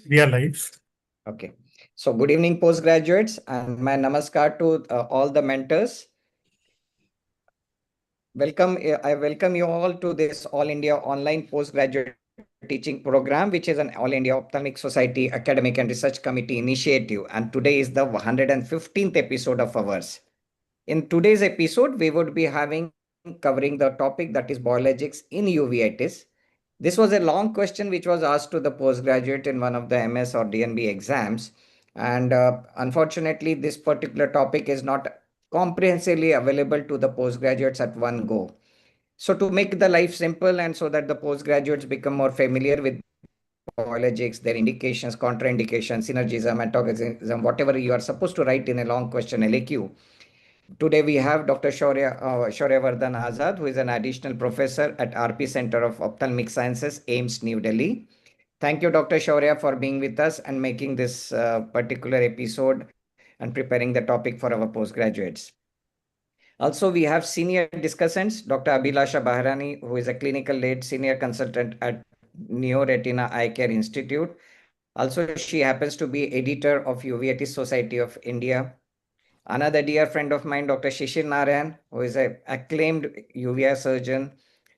We are live. Okay. So good evening, postgraduates, and my namaskar to all the mentors. I welcome you all to this All India Online Postgraduate Teaching Program, which is an All India Ophthalmic Society Academic and Research Committee initiative. And today is the 115th episode of ours. In today's episode, we would be covering the topic that is biologics in uveitis. This was a long question which was asked to the postgraduate in one of the MS or DNB exams. And unfortunately, this particular topic is not comprehensively available to the postgraduates at one go. So to make the life simple and so that the postgraduates become more familiar with biologics, their indications, contraindications, synergism, antagonism, whatever you are supposed to write in a long question LAQ. Today we have Dr. Shaurya Azad, who is an additional professor at RP Center of Ophthalmic Sciences, AIMS, New Delhi. Thank you, Dr. Shaurya, for being with us and making this particular episode and preparing the topic for our postgraduates. Also, we have senior discussants, Dr. Abhilasha Bahrani, who is a clinical lead senior consultant at Neo Retina Eye Care Institute. Also, she happens to be editor of UVEITIS Society of India. Another dear friend of mine, Dr. Shishir Narayan, who is an acclaimed UVA surgeon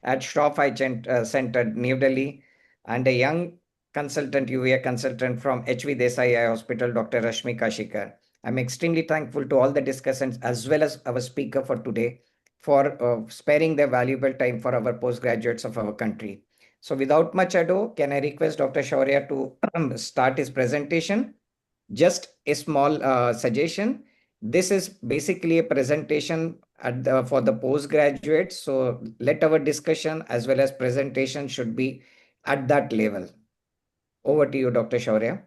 at Shroff Eye Center, New Delhi, and a young UVA consultant from HV Desai Eye Hospital, Dr. Rashmi Kashikar. I'm extremely thankful to all the discussants as well as our speaker for today for sparing their valuable time for our postgraduates of our country. So without much ado, can I request Dr. Shaurya to start his presentation? Just a small suggestion. This is basically a presentation for the postgraduates. So let our discussion as well as presentation should be at that level. Over to you, Dr. Shaurya.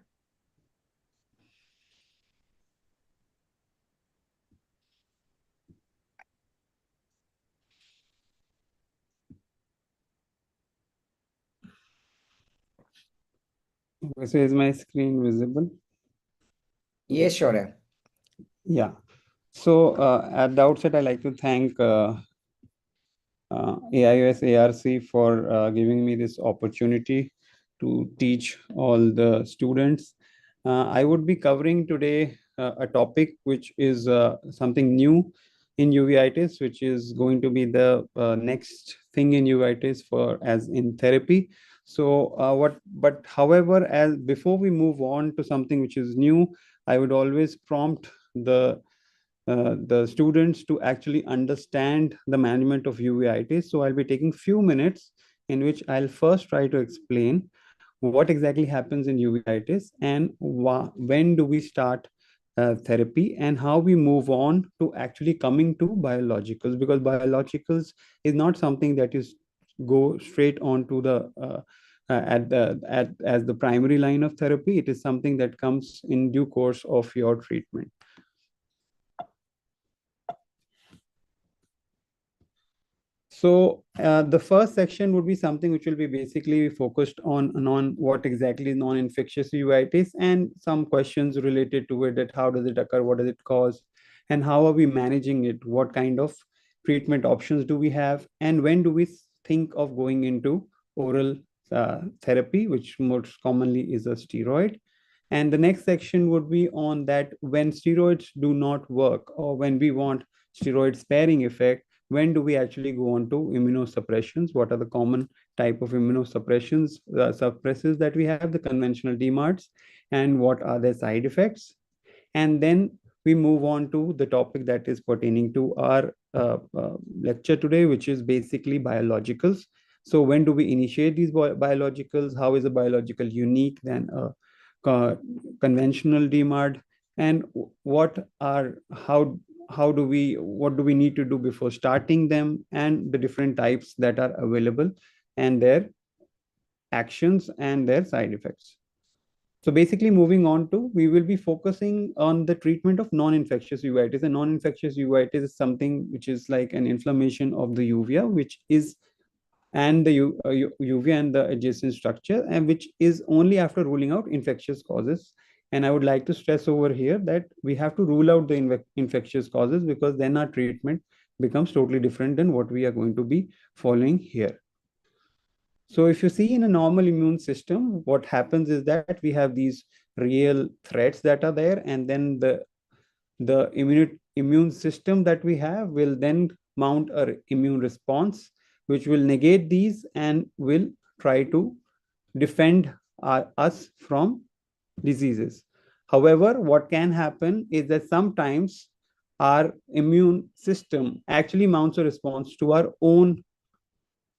So is my screen visible? Yes, Shaurya. Yeah. So at the outset, I'd like to thank AIOS ARC for giving me this opportunity to teach all the students. I would be covering today a topic which is something new in uveitis, which is going to be the next thing in uveitis as in therapy. So however, as before we move on to something which is new, I would always prompt the students to actually understand the management of uveitis. So I'll be taking few minutes in which I'll first try to explain what exactly happens in uveitis and when do we start therapy and how we move on to actually coming to biologicals, because biologicals is not something that is go straight on to the as the primary line of therapy. It is something that comes in due course of your treatment. So the first section would be something which will be basically focused on what exactly is non-infectious uveitis and some questions related to it, that how does it occur, what does it cause, and how are we managing it, what kind of treatment options do we have, and when do we think of going into oral therapy, which most commonly is a steroid. And the next section would be on that when steroids do not work or when we want steroid sparing effect, when do we actually go on to immunosuppressions? What are the common type of immunosuppressions, suppressors that we have, the conventional DMARDs, and what are their side effects? And then we move on to the topic that is pertaining to our lecture today, which is basically biologicals. So when do we initiate these biologicals? How is a biological unique than a conventional DMARD? And what do we need to do before starting them, and the different types that are available and their actions and their side effects. So basically moving on to, we will be focusing on the treatment of non-infectious uveitis. And non-infectious uveitis is something which is like an inflammation of the uvea, which is and the uvea and the adjacent structure, and which is only after ruling out infectious causes. And I would like to stress over here that we have to rule out the infectious causes, because then our treatment becomes totally different than what we are going to be following here. So if you see in a normal immune system, what happens is that we have these real threats that are there, and then the immune system that we have will then mount a immune response, which will negate these and will try to defend us from diseases. However, what can happen is that sometimes our immune system actually mounts a response to our own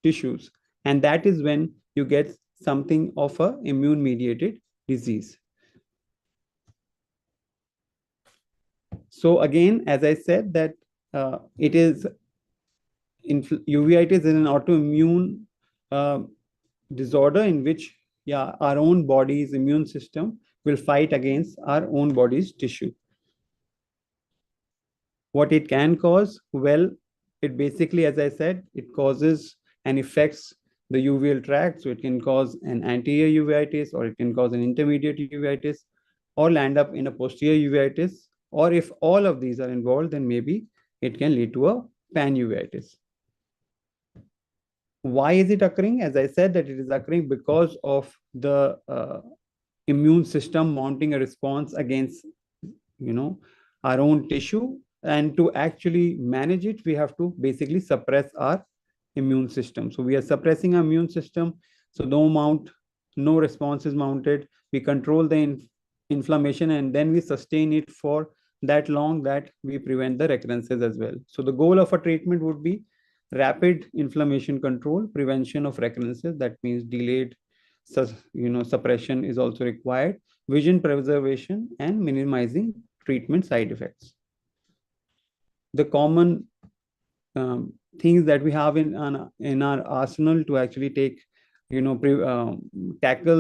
tissues, and that is when you get something of a immune mediated disease. So again, as I said, that it is uveitis is an autoimmune uh, disorder in which, yeah, our own body's immune system will fight against our own body's tissue. What it can cause? Well, it basically, as I said, it causes and affects the uveal tract. So it can cause an anterior uveitis, or it can cause an intermediate uveitis, or land up in a posterior uveitis. Or if all of these are involved, then maybe it can lead to a pan uveitis. Why is it occurring? As I said, that it is occurring because of the immune system mounting a response against, our own tissue. And to actually manage it, we have to basically suppress our immune system. So we are suppressing our immune system. So no response is mounted. We control the inflammation, and then we sustain it for that long that we prevent the recurrences as well. So the goal of a treatment would be rapid inflammation control, prevention of recurrences. That means delayed suppression is also required, vision preservation, and minimizing treatment side effects. The common things that we have in our arsenal to actually tackle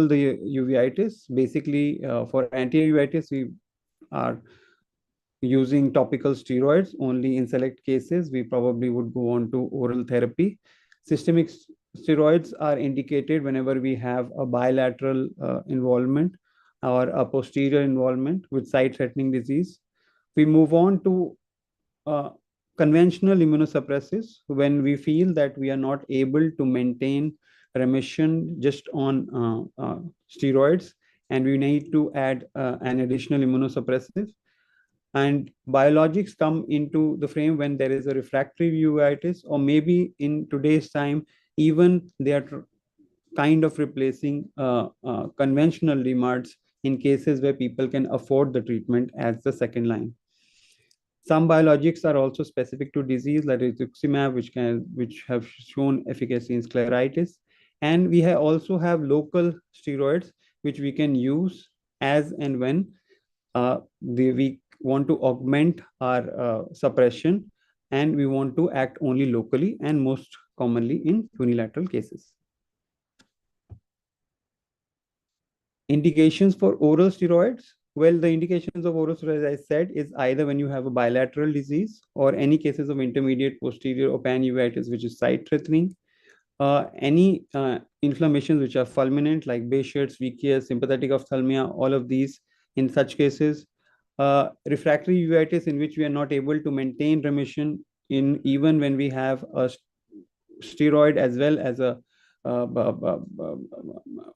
the uveitis. Basically, for anti uveitis, we are using topical steroids only. In select cases, we probably would go on to oral therapy. Systemic steroids are indicated whenever we have a bilateral involvement or a posterior involvement with sight-threatening disease. We move on to conventional immunosuppressives when we feel that we are not able to maintain remission just on steroids, and we need to add an additional immunosuppressive. And biologics come into the frame when there is a refractory uveitis, or maybe in today's time, even they are kind of replacing conventional DMARDs in cases where people can afford the treatment as the second line. Some biologics are also specific to disease, like rituximab, which have shown efficacy in scleritis. And we also have local steroids, which we can use as and when we want to augment our suppression, and we want to act only locally and most commonly in unilateral cases. Indications for oral steroids. Well, the indications of oral steroids, as I said, is either when you have a bilateral disease or any cases of intermediate, posterior, or panuveitis, which is sight-threatening. Any inflammations which are fulminant, like Behçet's, Vickers, sympathetic ophthalmia, all of these in such cases. Refractory uveitis, in which we are not able to maintain remission even when we have a steroid, as well as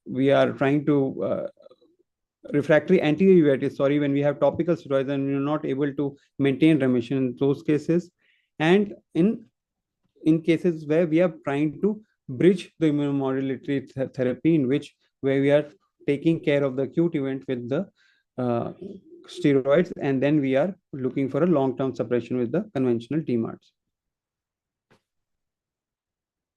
we are trying to refractory anterior uveitis, sorry, when we have topical steroids and we're not able to maintain remission in those cases. And in cases where we are trying to bridge the immunomodulatory therapy, where we are taking care of the acute event with the steroids, and then we are looking for a long-term suppression with the conventional DMARDs.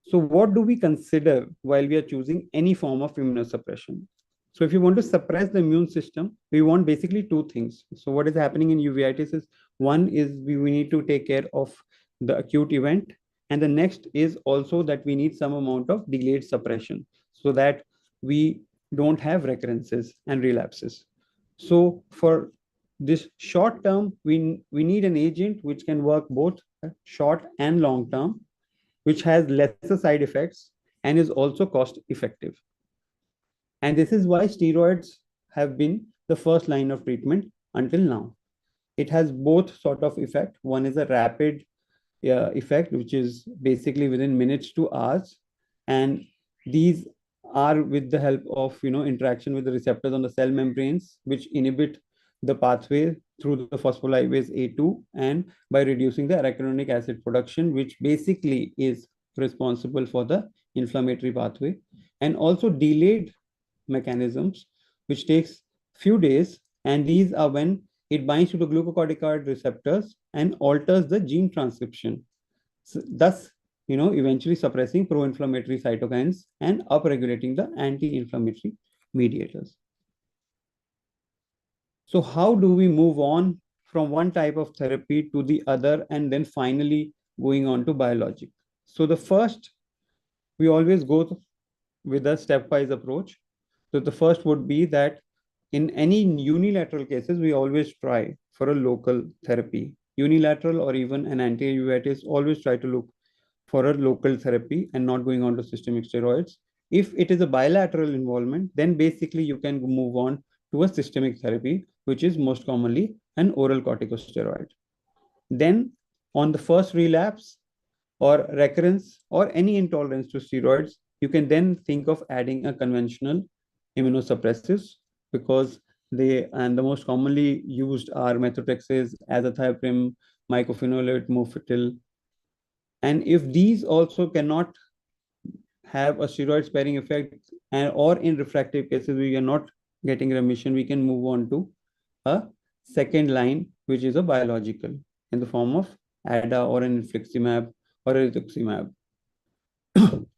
So what do we consider while we are choosing any form of immunosuppression? So if you want to suppress the immune system, we want basically two things. So what is happening in uveitis is, one is we need to take care of the acute event. And the next is also that we need some amount of delayed suppression so that we don't have recurrences and relapses. So for this short term, we need an agent which can work both short and long term, which has lesser side effects and is also cost effective. And this is why steroids have been the first line of treatment until now. It has both sort of effect. One is a rapid effect, which is basically within minutes to hours. And these are with the help of interaction with the receptors on the cell membranes, which inhibit the pathway through the phospholipase A2, and by reducing the arachidonic acid production, which basically is responsible for the inflammatory pathway, and also delayed mechanisms, which takes few days, and these are when it binds to the glucocorticoid receptors and alters the gene transcription, thus eventually suppressing pro-inflammatory cytokines and upregulating the anti-inflammatory mediators. So how do we move on from one type of therapy to the other, and then finally going on to biologic? So the first, we always go with a stepwise approach. So the first would be that in any unilateral cases, we always try for a local therapy. Unilateral or even an anti-uveitis, always try to look for a local therapy and not going on to systemic steroids. If it is a bilateral involvement, then basically you can move on to a systemic therapy, which is most commonly an oral corticosteroid. Then on the first relapse or recurrence or any intolerance to steroids, you can then think of adding a conventional immunosuppressives, because the most commonly used are methotrexate, azathioprine, mycophenolate, mofetil. And if these also cannot have a steroid sparing effect, and or in refractive cases we are not getting remission, we can move on to a second line, which is a biological in the form of ADA or an infliximab or a rituximab.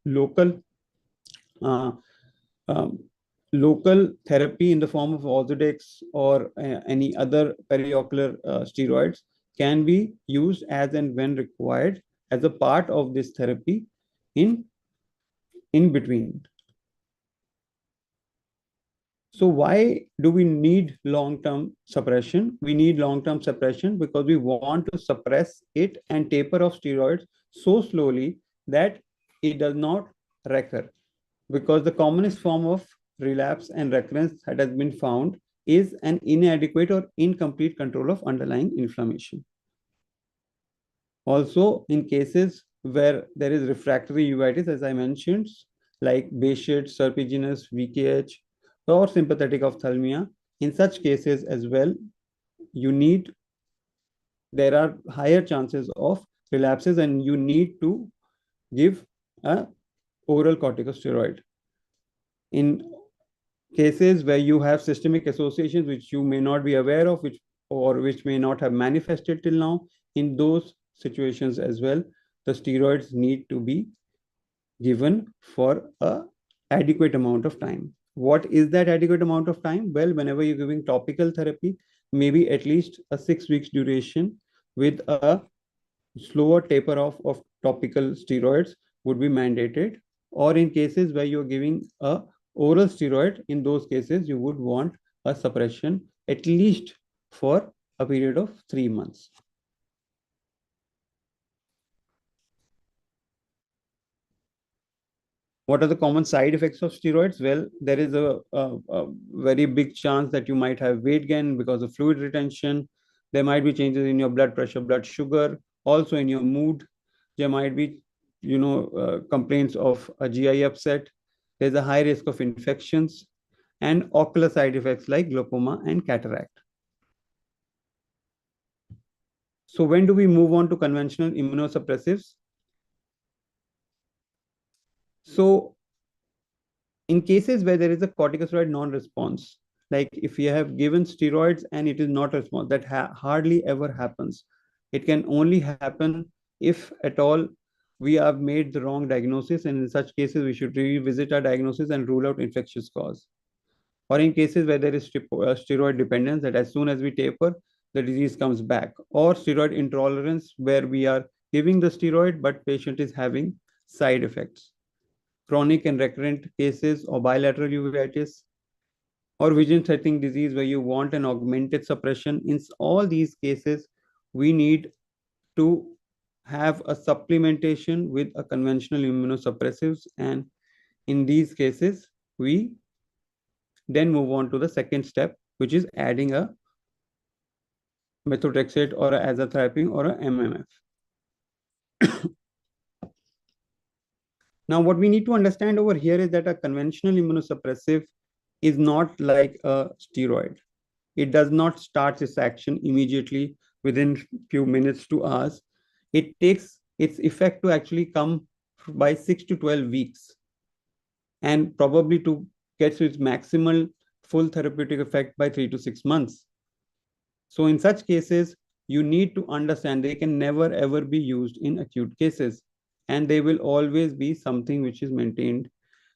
Local uh, um, local therapy in the form of Ozurdex or any other periocular steroids can be used as and when required as a part of this therapy in between. So why do we need long-term suppression? We need long-term suppression because we want to suppress it and taper off steroids so slowly that it does not recur. Because the commonest form of relapse and recurrence that has been found is an inadequate or incomplete control of underlying inflammation. Also, in cases where there is refractory uveitis, as I mentioned, like Behçet, serpiginous, VKH, or sympathetic ophthalmia, in such cases as well, there are higher chances of relapses, and you need to give a oral corticosteroid. In cases where you have systemic associations which you may not be aware of, which may not have manifested till now, in those situations as well, the steroids need to be given for a adequate amount of time. What is that adequate amount of time? Well, whenever you're giving topical therapy, maybe at least a 6 weeks duration with a slower taper off of topical steroids would be mandated. Or in cases where you're giving a oral steroid, in those cases you would want a suppression at least for a period of 3 months. What are the common side effects of steroids? Well, there is a very big chance that you might have weight gain because of fluid retention. There might be changes in your blood pressure, blood sugar, also in your mood. There might be, complaints of a GI upset. There's a high risk of infections and ocular side effects like glaucoma and cataract. So when do we move on to conventional immunosuppressives? So in cases where there is a corticosteroid non-response, like if you have given steroids and it is not a response, that hardly ever happens. It can only happen if at all we have made the wrong diagnosis, and in such cases we should revisit our diagnosis and rule out infectious cause. Or in cases where there is steroid dependence, that as soon as we taper, the disease comes back. Or steroid intolerance, where we are giving the steroid but patient is having side effects. Chronic and recurrent cases or bilateral uveitis, or vision-threatening disease where you want an augmented suppression. In all these cases, we need to have a supplementation with a conventional immunosuppressives, and in these cases, we then move on to the second step, which is adding a methotrexate or a azathioprine or a MMF. Now, what we need to understand over here is that a conventional immunosuppressive is not like a steroid. It does not start its action immediately within few minutes to hours. It takes its effect to actually come by 6 to 12 weeks, and probably to get to its maximal full therapeutic effect by 3 to 6 months. So in such cases, you need to understand they can never ever be used in acute cases, and they will always be something which is maintained,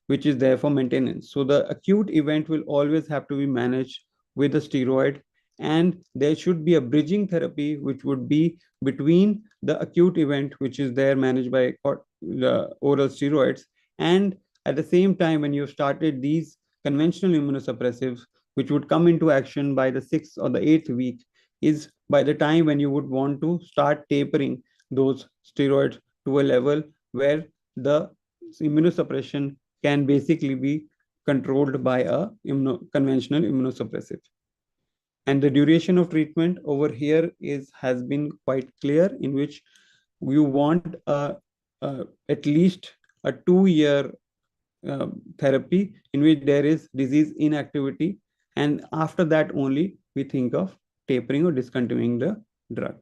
which is there for maintenance. So the acute event will always have to be managed with a steroid, and there should be a bridging therapy which would be between the acute event, which is there managed by the oral steroids, and at the same time, when you've started these conventional immunosuppressives, which would come into action by the 6th or the 8th week, is by the time when you would want to start tapering those steroids to a level where the immunosuppression can basically be controlled by a conventional immunosuppressive. And the duration of treatment over here has been quite clear, in which you want at least a 2-year therapy in which there is disease inactivity, and after that only we think of tapering or discontinuing the drug.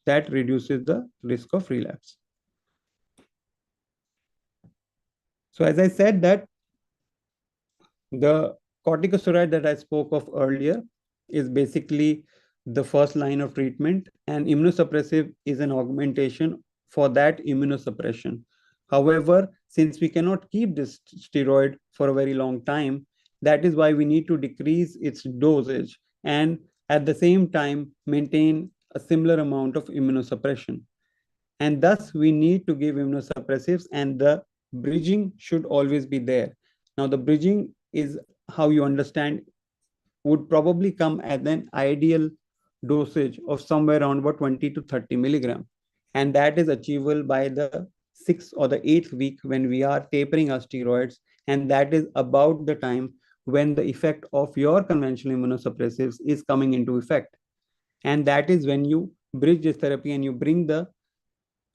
That reduces the risk of relapse. So as I said, that the corticosteroid that I spoke of earlier is basically the first line of treatment, and immunosuppressive is an augmentation for that immunosuppression. However, since we cannot keep this steroid for a very long time, that is why we need to decrease its dosage and at the same time maintain a similar amount of immunosuppression. And thus we need to give immunosuppressives, and the bridging should always be there. Now, the bridging is how you understand would probably come at an ideal dosage of somewhere around about 20 to 30 milligram. And that is achievable by the 6th or the 8th week when we are tapering our steroids. And that is about the time when the effect of your conventional immunosuppressives is coming into effect. And that is when you bridge this therapy and you bring the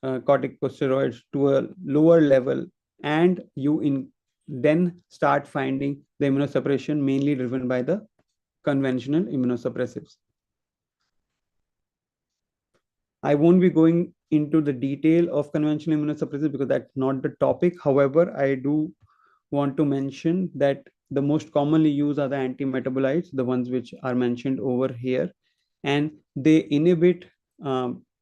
corticosteroids to a lower level, and you then start finding the immunosuppression mainly driven by the conventional immunosuppressives. I won't be going into the detail of conventional immunosuppressives because that's not the topic. However, I do want to mention that the most commonly used are the antimetabolites, the ones which are mentioned over here, and they inhibit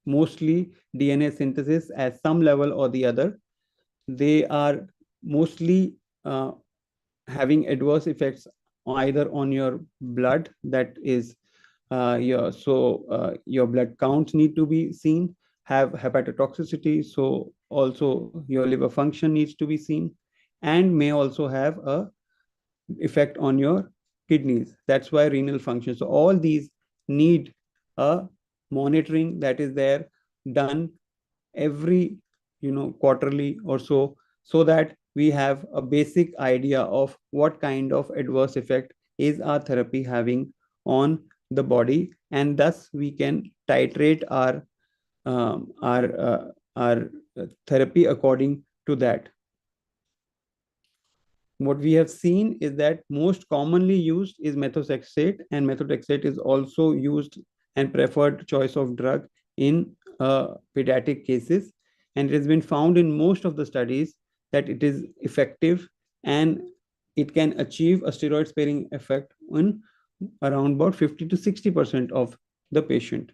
mostly DNA synthesis at some level or the other. They are mostly having adverse effects either on your blood, that is your blood counts need to be seen, have hepatotoxicity, so also your liver function needs to be seen, and may also have a effect on your kidneys. That's why renal function. So all these need a monitoring that is there done every quarterly or so that we have a basic idea of what kind of adverse effect is our therapy having on the body, and thus we can titrate our therapy according to that. What we have seen is that most commonly used is methotrexate, and methotrexate is also used and preferred choice of drug in pediatric cases, and it has been found in most of the studies that it is effective and it can achieve a steroid sparing effect in around about 50 to 60% of the patient.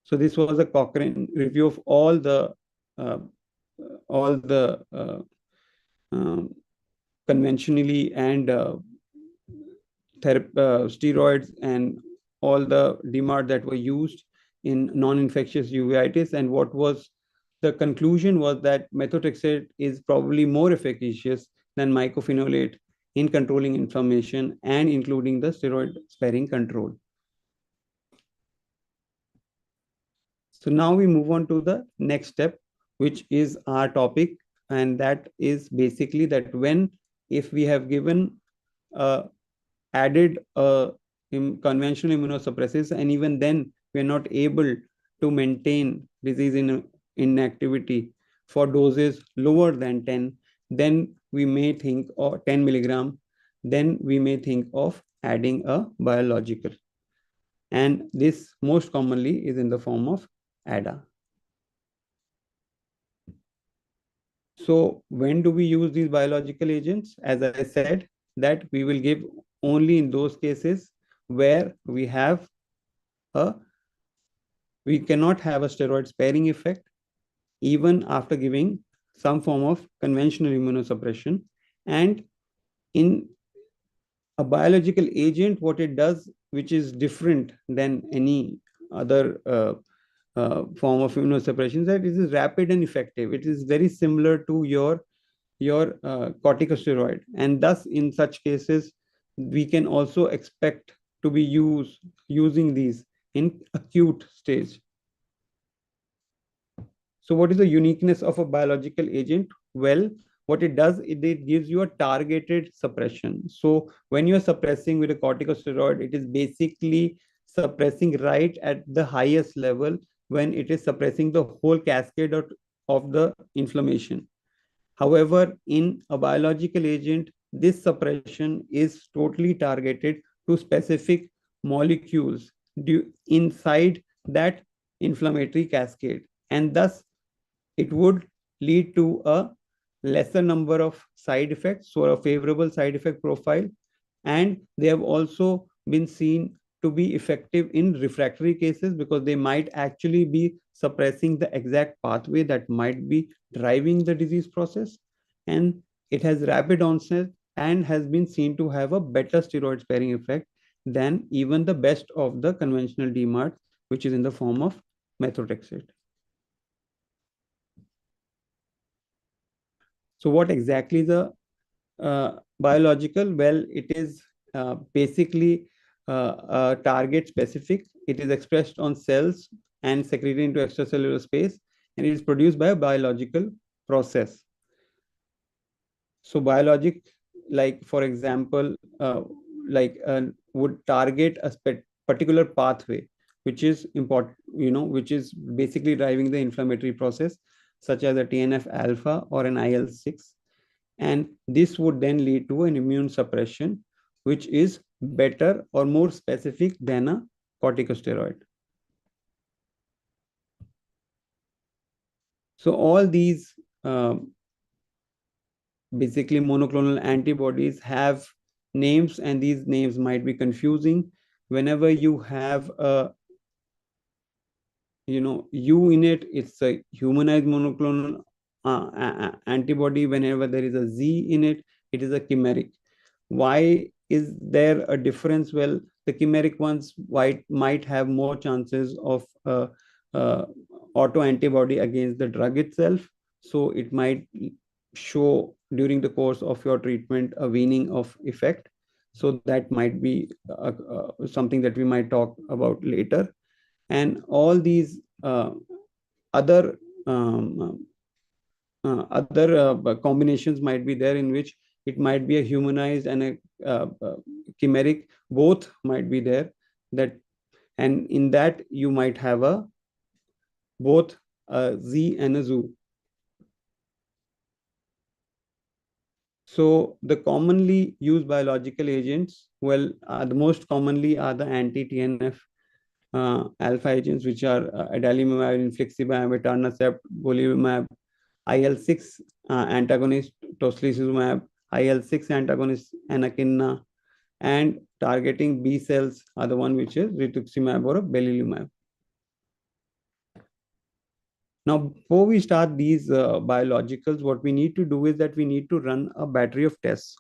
So this was a Cochrane review of all the conventionally and steroids and all the DMARD that were used in non-infectious uveitis. And what was the conclusion was that methotrexate is probably more efficacious than mycophenolate in controlling inflammation and including the steroid sparing control. So now we move on to the next step, which is our topic, and that is basically that if we have given added conventional immunosuppressives, and even then we are not able to maintain disease inactivity for doses lower than 10, then we may think of 10 milligram, then we may think of adding a biological. And this most commonly is in the form of ADA. So when do we use these biological agents? As I said, that we will give only in those cases where we cannot have a steroid sparing effect even after giving some form of conventional immunosuppression. And in a biological agent, what it does, which is different than any other form of immunosuppression, that it is rapid and effective. It is very similar to your corticosteroid, and thus in such cases we can also expect to be using these in acute stage. So what is the uniqueness of a biological agent? Well, what it does, it gives you a targeted suppression. So when you're suppressing with a corticosteroid, it is basically suppressing right at the highest level when it is suppressing the whole cascade of the inflammation. However, in a biological agent, this suppression is totally targeted to specific molecules inside that inflammatory cascade. And thus, it would lead to a lesser number of side effects, so a favorable side effect profile. And they have also been seen to be effective in refractory cases because they might actually be suppressing the exact pathway that might be driving the disease process. And it has rapid onset and has been seen to have a better steroid sparing effect than even the best of the conventional DMARD, which is in the form of methotrexate. So what exactly is a biological? Well, it is basically target specific. It is expressed on cells and secreted into extracellular space, and it is produced by a biological process. So biologic, like for example, would target a particular pathway, which is important, which is basically driving the inflammatory process, such as a TNF alpha or an IL-6. And this would then lead to an immune suppression, which is better or more specific than a corticosteroid. So all these basically monoclonal antibodies have names, and these names might be confusing. Whenever you have a U in it, it's a humanized monoclonal antibody. Whenever there is a Z in it, it is a chimeric. Why is there a difference? Well, the chimeric ones might have more chances of autoantibody against the drug itself. So it might show during the course of your treatment a waning of effect. So that might be something that we might talk about later. And all these other combinations might be there, in which it might be a humanized and a chimeric. Both might be there. And in that you might have both a Z and a ZOO. So the commonly used biological agents, well, the most commonly are the anti-TNF alpha agents, which are adalimumab, infliximab, etanercept, golimumab, IL-6 antagonist, tocilizumab, IL-6 antagonist, anakinra, and targeting B cells are the one which is rituximab or belimumab. Now, before we start these biologicals, what we need to do is that we need to run a battery of tests.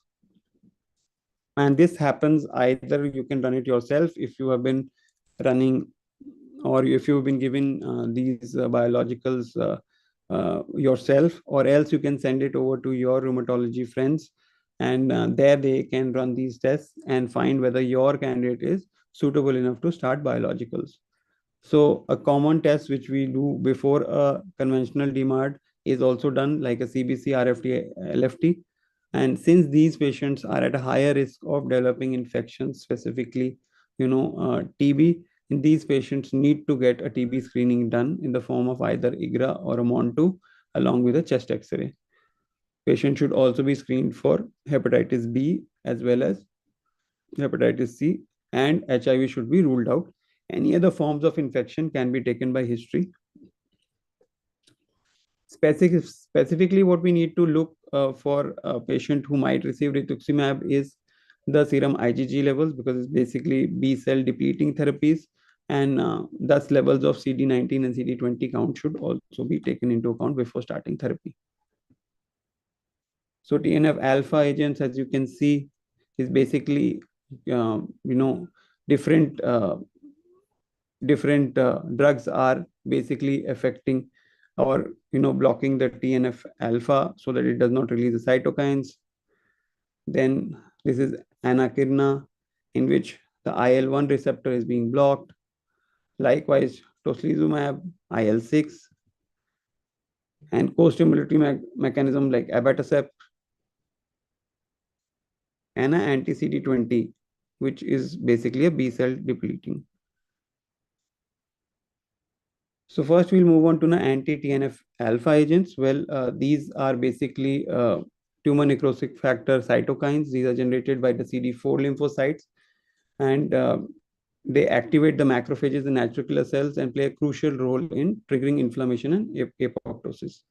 And this happens either you can run it yourself if you have been running, or if you've been given these biologicals yourself, or else you can send it over to your rheumatology friends, and there they can run these tests and find whether your candidate is suitable enough to start biologicals. So a common test which we do before a conventional DMARD is also done, like a CBC, RFT, LFT. And since these patients are at a higher risk of developing infections, specifically, TB, in these patients need to get a TB screening done in the form of either IGRA or a MON2 along with a chest X-ray. Patient should also be screened for hepatitis B as well as hepatitis C, and HIV should be ruled out. Any other forms of infection can be taken by history. Specifically, what we need to look for a patient who might receive rituximab is the serum IgG levels, because it's basically B cell depleting therapies, and thus levels of CD19 and CD20 count should also be taken into account before starting therapy. So TNF alpha agents, as you can see, is basically different drugs are basically affecting or blocking the TNF alpha so that it does not release the cytokines. Then this is anakinra, in which the IL-1 receptor is being blocked. Likewise, tocilizumab, IL-6, and co-stimulatory mechanism like abatacept, and an anti-CD20, which is basically a B cell depleting. So first we'll move on to the anti-TNF alpha agents. Well, these are basically tumor necrosis factor cytokines. These are generated by the CD4 lymphocytes, and they activate the macrophages and natural killer cells and play a crucial role in triggering inflammation and apoptosis.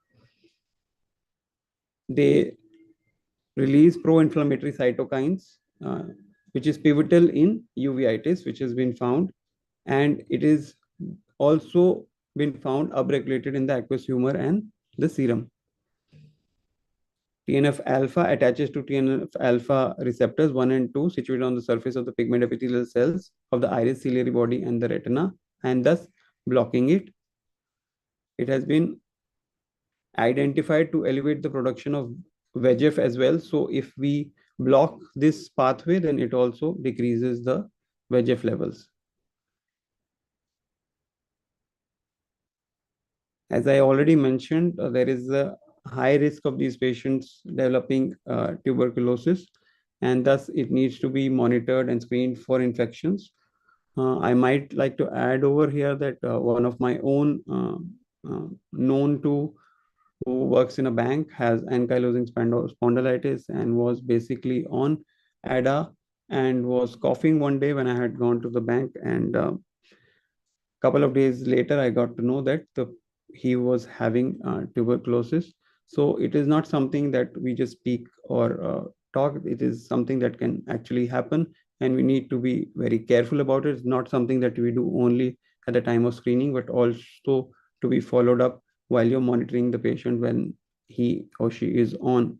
They release pro-inflammatory cytokines, which is pivotal in uveitis, which has been found, and it is also been found upregulated in the aqueous humor and the serum. TNF alpha attaches to TNF alpha receptors 1 and 2 situated on the surface of the pigment epithelial cells of the iris, ciliary body, and the retina, and thus blocking it. It has been identified to elevate the production of VEGF as well. So if we block this pathway, then it also decreases the VEGF levels. As I already mentioned, there is a high risk of these patients developing tuberculosis, and thus it needs to be monitored and screened for infections. I might like to add over here that one of my own known to who works in a bank has ankylosing spondylitis and was basically on ADA and was coughing one day when I had gone to the bank, and couple of days later I got to know that he was having tuberculosis. So it is not something that we just speak or talk. It is something that can actually happen, and we need to be very careful about it. It's not something that we do only at the time of screening, but also to be followed up while you're monitoring the patient when he or she is on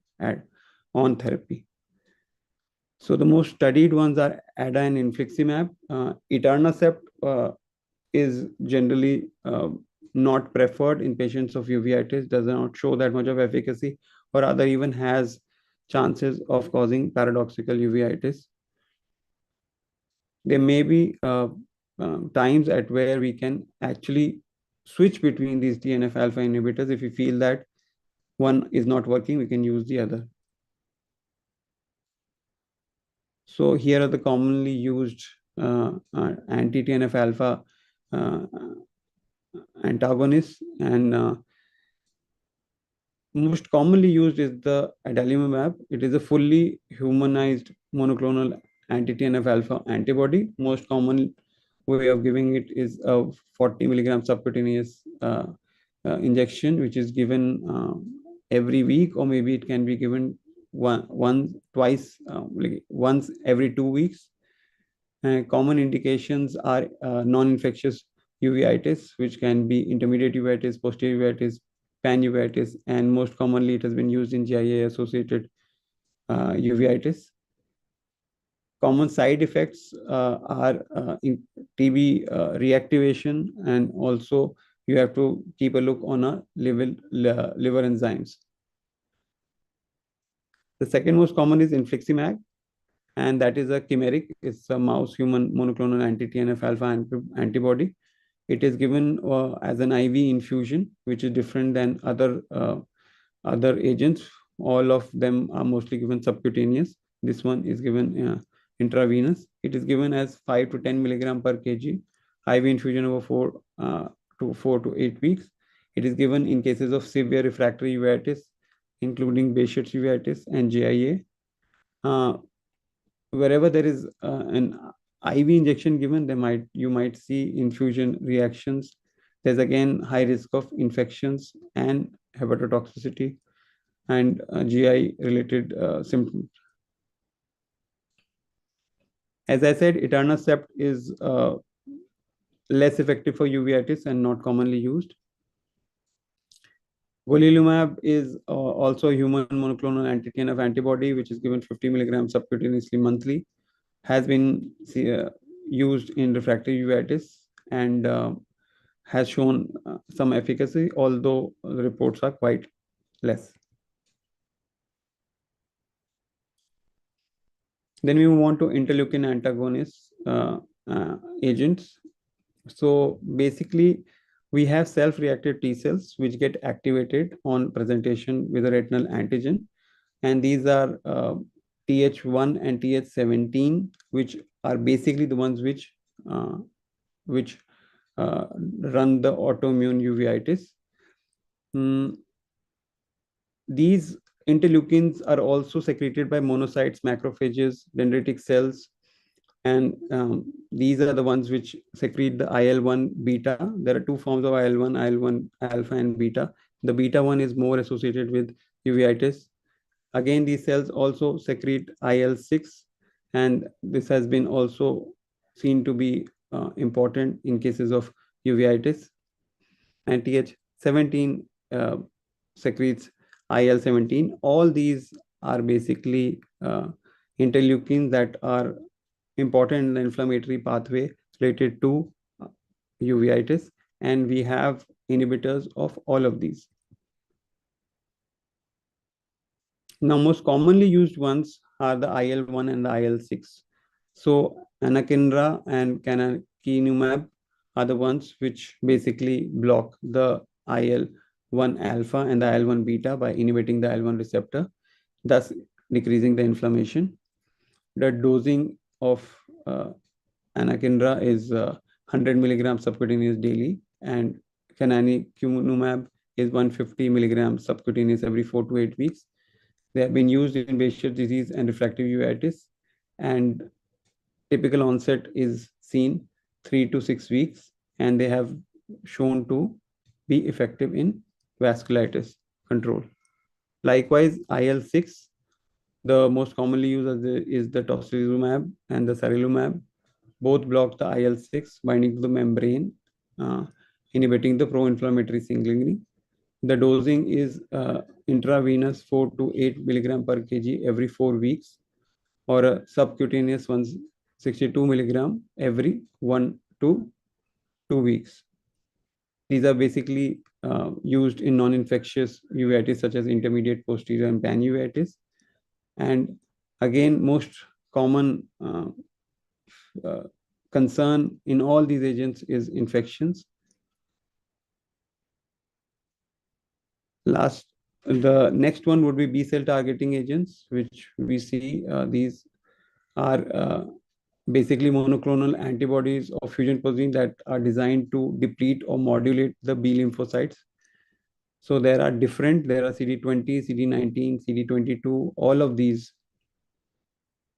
therapy. So the most studied ones are ADA and infliximab. Etanercept is generally not preferred in patients of uveitis, does not show that much of efficacy, or rather even has chances of causing paradoxical uveitis. There may be times at where we can actually switch between these TNF alpha inhibitors. If we feel that one is not working, we can use the other. So here are the commonly used anti-TNF alpha antagonists, and most commonly used is the adalimumab. It is a fully humanized monoclonal anti-TNF alpha antibody. Most common way of giving it is a 40 milligram subcutaneous injection, which is given every week, or maybe it can be given twice, once every 2 weeks. Common indications are non-infectious uveitis, which can be intermediate uveitis, posterior uveitis, pan-uveitis, and most commonly it has been used in GIA-associated uveitis. Common side effects are in TB reactivation, and also you have to keep a look on a liver enzymes. The second most common is infliximab, and that is a chimeric. It's a mouse human monoclonal anti-TNF alpha antibody. It is given as an IV infusion, which is different than other agents. All of them are mostly given subcutaneous. This one is given intravenous. It is given as 5 to 10 milligram per kg IV infusion over 4 to 8 weeks. It is given in cases of severe refractory uveitis, including Behçet's uveitis and JIA. Wherever there is an IV injection given, you might see infusion reactions. There's again high risk of infections and hepatotoxicity and GI related symptoms. As I said, etanercept is less effective for uveitis and not commonly used. Golimumab is also a human monoclonal anti-TNF antibody, which is given 50 milligrams subcutaneously monthly, has been used in refractory uveitis and has shown some efficacy, although the reports are quite less. Then we move on to interleukin antagonist agents. So basically, we have self-reactive T cells which get activated on presentation with a retinal antigen, and these are Th1 and Th17, which are basically the ones which run the autoimmune uveitis. These interleukins are also secreted by monocytes, macrophages, dendritic cells, and these are the ones which secrete the IL-1 beta. There are two forms of IL-1, IL-1 alpha and beta. The beta one is more associated with uveitis. Again, these cells also secrete IL-6, and this has been also seen to be important in cases of uveitis. And Th17 secretes IL-17. All these are basically interleukins that are important in the inflammatory pathway related to uveitis, and we have inhibitors of all of these. Now, most commonly used ones are the IL-1 and the IL-6. So anakinra and canakinumab are the ones which basically block the IL-1 alpha and the IL-1 beta by inhibiting the IL-1 receptor, thus decreasing the inflammation. The dosing of anakinra is 100 milligrams subcutaneous daily, and canakinumab is 150 milligrams subcutaneous every 4 to 8 weeks. They have been used in Behçet's disease and refractive uveitis, and typical onset is seen 3 to 6 weeks, and they have shown to be effective in vasculitis control. Likewise, IL-6, the most commonly used is the tocilizumab and the sarilumab. Both block the IL-6 binding to the membrane, inhibiting the pro-inflammatory signaling. The dosing is intravenous 4 to 8 milligram per kg every 4 weeks, or a subcutaneous 162 milligram every 1 to 2 weeks. These are basically used in non-infectious uveitis such as intermediate, posterior, and panuveitis. And again, most common concern in all these agents is infections. The next one would be B cell targeting agents, which we see these are basically monoclonal antibodies of fusion protein that are designed to deplete or modulate the B lymphocytes. So there are CD20, CD19, CD22, all of these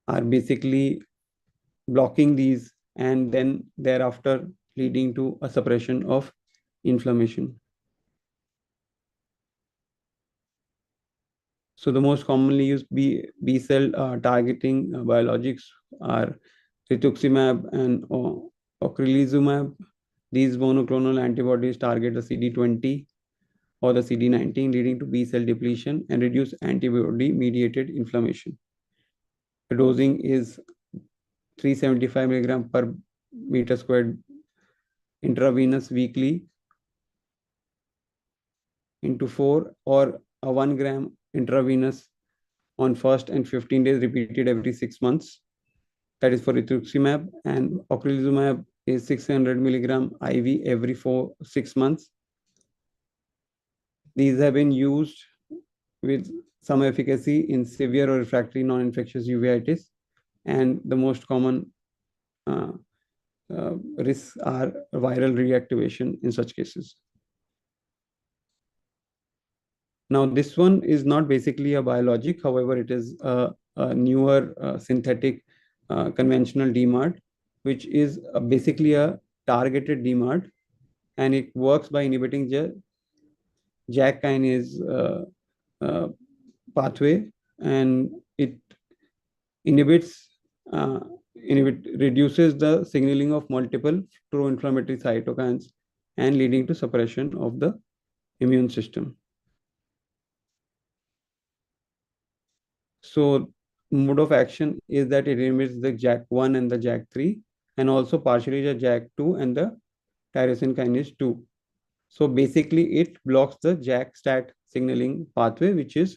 are basically blocking these and then thereafter leading to a suppression of inflammation. So the most commonly used B cell targeting biologics are rituximab and ocrelizumab. These monoclonal antibodies target the CD20 or the CD19, leading to B cell depletion and reduce antibody-mediated inflammation. The dosing is 375 milligram per meter squared intravenous weekly into 4, or a 1 gram intravenous on first and 15 days repeated every 6 months. That is for rituximab, and ocrelizumab is 600 milligram IV every 6 months. These have been used with some efficacy in severe or refractory non-infectious uveitis, and the most common risks are viral reactivation in such cases. Now, this one is not basically a biologic, however, it is a newer synthetic conventional DMARD, which is basically a targeted DMARD, and it works by inhibiting the JAK kinase pathway, and it inhibits reduces the signaling of multiple pro-inflammatory cytokines and leading to suppression of the immune system. So mode of action is that it inhibits the JAK1 and the JAK3, and also partially the JAK2 and the tyrosine kinase 2. So basically, it blocks the JAK-STAT signaling pathway, which is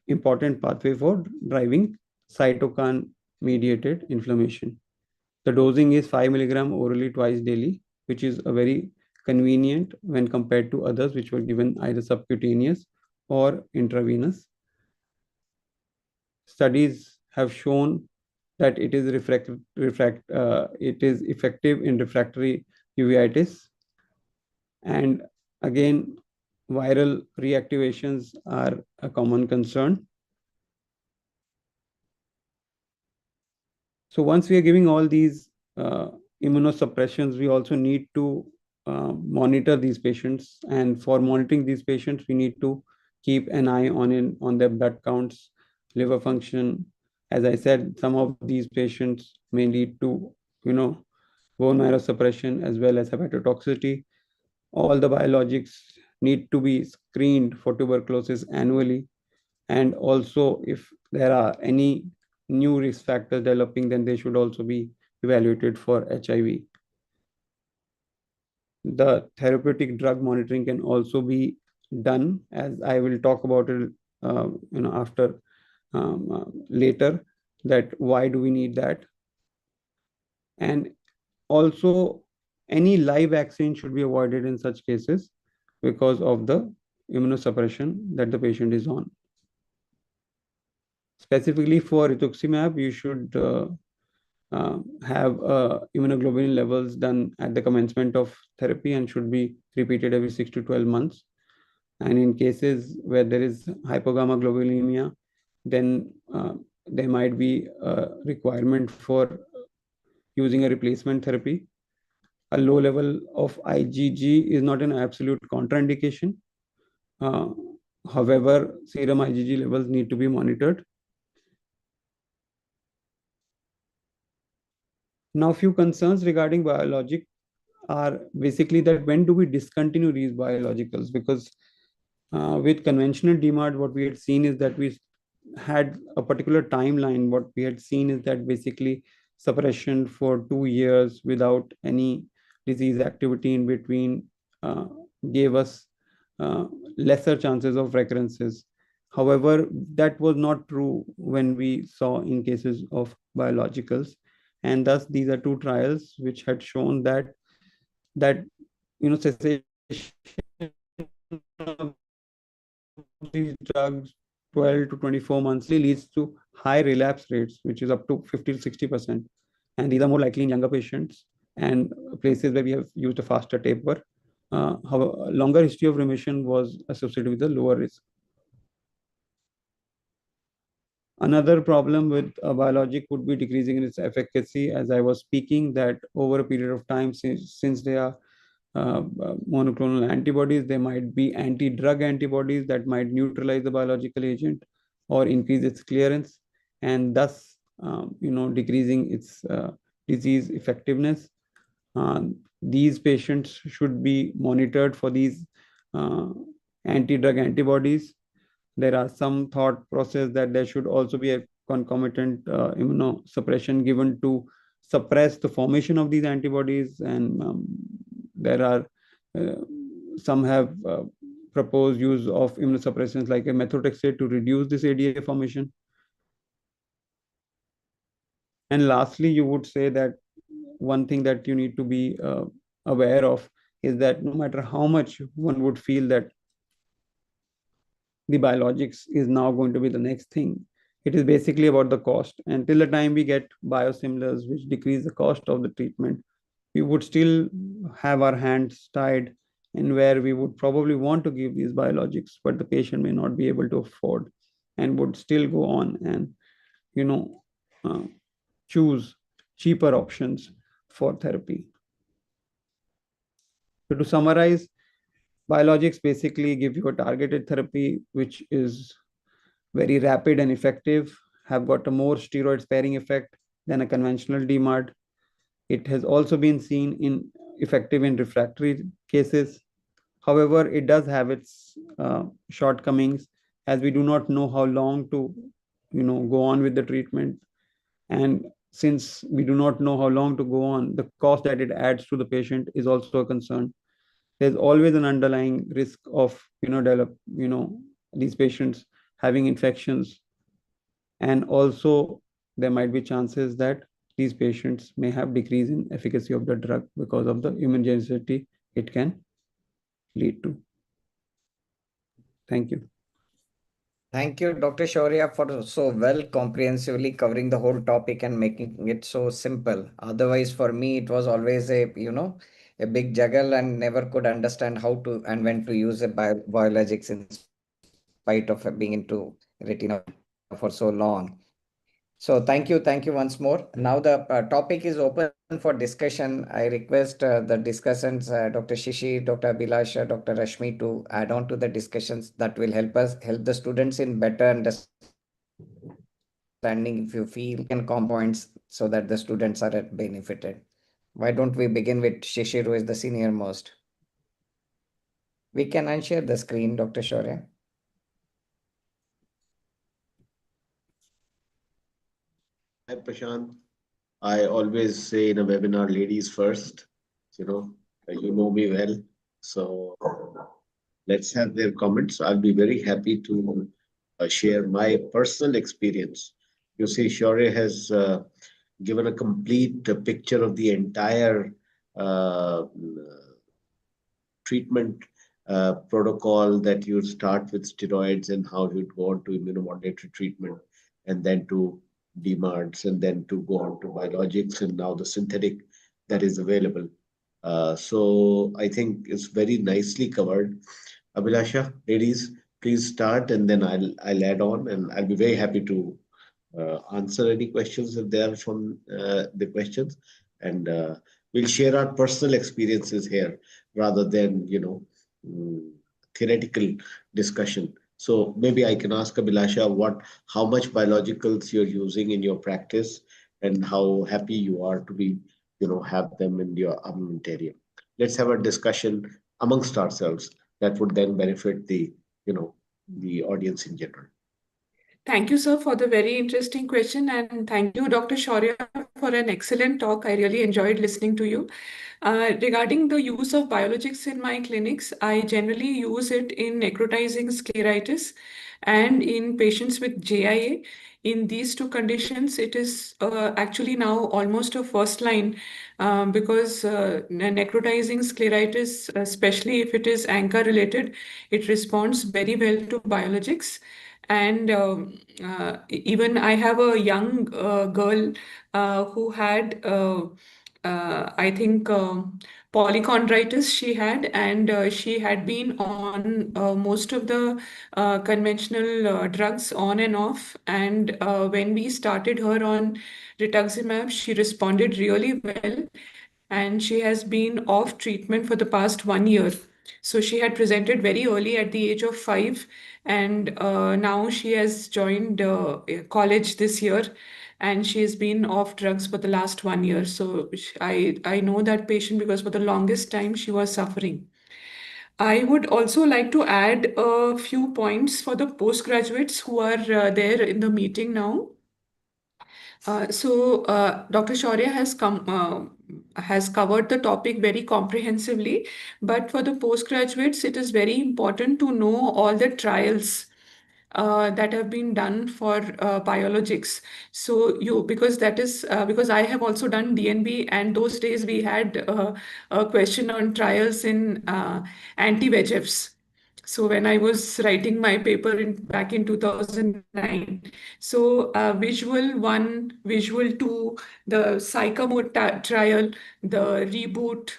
important pathway for driving cytokine-mediated inflammation. The dosing is 5 milligram orally twice daily, which is a very convenient when compared to others which were given either subcutaneous or intravenous. Studies have shown that it is effective in refractory uveitis, and again, viral reactivations are a common concern. So once we are giving all these immunosuppressions, we also need to monitor these patients. And for monitoring these patients, we need to keep an eye on their blood counts, liver function. As I said, some of these patients may lead to, bone marrow suppression as well as hepatotoxicity. All the biologics need to be screened for tuberculosis annually. And also, if there are any new risk factors developing, then they should also be evaluated for HIV. The therapeutic drug monitoring can also be done, as I will talk about it, after later, that why do we need that. And also, any live vaccine should be avoided in such cases because of the immunosuppression that the patient is on. Specifically for rituximab, you should have immunoglobulin levels done at the commencement of therapy and should be repeated every 6 to 12 months. And in cases where there is hypogammaglobulinemia, then there might be a requirement for using a replacement therapy. A low level of IgG is not an absolute contraindication. However, serum IgG levels need to be monitored. Now, a few concerns regarding biologic are basically that when do we discontinue these biologicals? Because with conventional DMARD, what we had seen is that we had a particular timeline. What we had seen is that basically suppression for 2 years without any disease activity in between gave us lesser chances of recurrences. However, that was not true when we saw in cases of biologicals. And thus, these are two trials which had shown that cessation of these drugs 12 to 24 months leads to high relapse rates, which is up to 50 to 60%. And these are more likely in younger patients and places where we have used a faster taper. However, a longer history of remission was associated with a lower risk. Another problem with a biologic would be decreasing in its efficacy. As I was speaking, that over a period of time, since they are monoclonal antibodies, there might be anti-drug antibodies that might neutralize the biological agent or increase its clearance, and thus decreasing its disease effectiveness. These patients should be monitored for these anti-drug antibodies. There are some thought process that there should also be a concomitant immunosuppression given to suppress the formation of these antibodies, and there are some have proposed use of immunosuppressants like a methotrexate to reduce this ADA formation. And lastly, you would say that one thing that you need to be aware of is that no matter how much one would feel that the biologics is now going to be the next thing, it is basically about the cost. Until the time we get biosimilars which decrease the cost of the treatment, we would still have our hands tied, and where we would probably want to give these biologics, but the patient may not be able to afford and would still go on and, you know, uh, choose cheaper options for therapy. So to summarize, biologics basically give you a targeted therapy, which is very rapid and effective, have got a more steroid sparing effect than a conventional DMARD. It has also been seen in effective in refractory cases. However, it does have its shortcomings, as we do not know how long to, go on with the treatment. And since we do not know how long to go on, the cost that it adds to the patient is also a concern. There's always an underlying risk of, these patients having infections. And also there might be chances that these patients may have decrease in efficacy of the drug because of the immunogenicity it can lead to. Thank you. Thank you, Dr. Shaurya, for so well comprehensively covering the whole topic and making it so simple. Otherwise, for me, it was always a big juggle and never could understand how to and when to use biologics in spite of being into retina for so long. So thank you once more. Now the topic is open for discussion. I request the discussants, Dr. Shishi, Dr. Abhilasha, Dr. Rashmi, to add on to the discussions that will help the students in better understanding if you feel and compounds so that the students are benefited. Why don't we begin with Shishi, who is the senior most? We can unshare the screen, Dr. Shaurya. Hi, Prashant. I always say in a webinar, ladies first. You know me well. So let's have their comments. I'll be very happy to share my personal experience. You see, Shaurya has given a complete picture of the entire treatment protocol, that you start with steroids and how you'd go on to immunomodulatory treatment, and then to DMARDs, and then to go on to biologics, and now the synthetic that is available. So I think it's very nicely covered. Abhilasha, ladies, please start, and then I'll add on, and I'll be very happy to answer any questions if there are from the questions, and we'll share our personal experiences here rather than theoretical discussion. So maybe I can ask Abhilasha how much biologicals you're using in your practice, and how happy you are to be have them in your armamentarium. Let's have a discussion amongst ourselves that would then benefit the audience in general. Thank you, sir, for the very interesting question. And thank you, Dr. Shaurya, for an excellent talk. I really enjoyed listening to you. Regarding the use of biologics in my clinics, I generally use it in necrotizing scleritis and in patients with JIA. In these two conditions, it is actually now almost a first line because necrotizing scleritis, especially if it is ANCA related, it responds very well to biologics. And even I have a young girl who had, I think, polychondritis she had, and she had been on most of the conventional drugs on and off. And when we started her on rituximab, she responded really well, and she has been off treatment for the past 1 year. So she had presented very early at the age of 5, and now she has joined college this year, and she has been off drugs for the last 1 year. So I know that patient because for the longest time she was suffering. I would also like to add a few points for the postgraduates who are there in the meeting now. Dr. Shaurya has covered the topic very comprehensively, but for the postgraduates, it is very important to know all the trials that have been done for biologics. So because that is because I have also done DNB, and those days we had a question on trials in anti-VEGFs. So when I was writing my paper back in 2009, so visual one, visual two, the psychomode trial, the reboot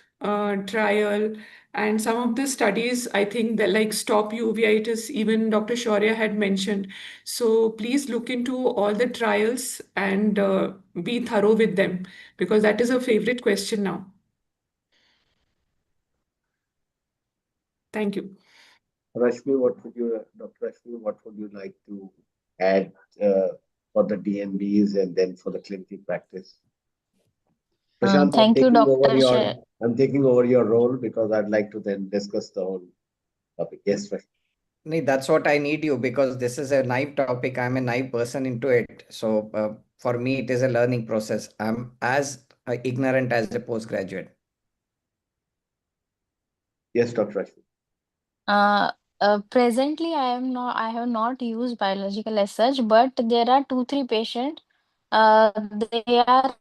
trial, and some of the studies, I think that like stop uveitis, even Dr. Shaurya had mentioned. So please look into all the trials and be thorough with them, because that is a favorite question now. Thank you. Rashmi, Dr. Rashmi, what would you like to add for the DNBs and then for the clinical practice? Prashant, Thank you, Dr. I'm taking over your role because I'd like to then discuss the whole topic. Yes, Rashmi. Nee, that's what I need you, because this is a naive topic. I'm a naive person into it. So for me, it is a learning process. I'm as ignorant as a postgraduate. Yes, Dr. Rashmi. Presently, I have not used biological as such, but there are 2, 3 patients. They are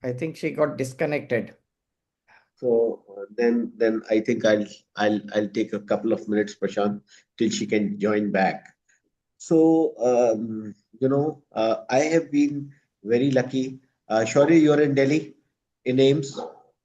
I think she got disconnected. So then I think I'll take a couple of minutes, Prashant, till she can join back. So I have been very lucky. Shaurya, you're in Delhi, in AIMS.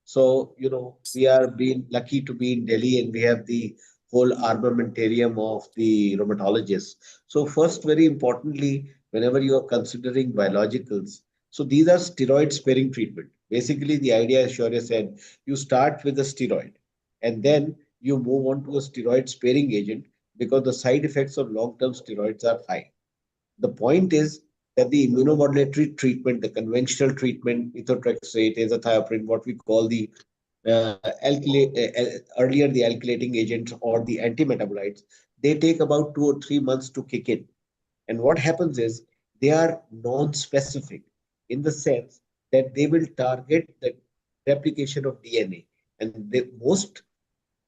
So we are being lucky to be in Delhi, and we have the whole armamentarium of the rheumatologists. So first, very importantly, whenever you are considering biologicals, so these are steroid sparing treatment. Basically, the idea, as Shaurya said, you start with a steroid, and then you move on to a steroid sparing agent because the side effects of long-term steroids are high. The point is that the immunomodulatory treatment, the conventional treatment, methotrexate, azathioprine, what we call the earlier the alkylating agents or the antimetabolites, they take about 2 or 3 months to kick in. And what happens is they are non-specific in the sense that they will target the replication of DNA. And the most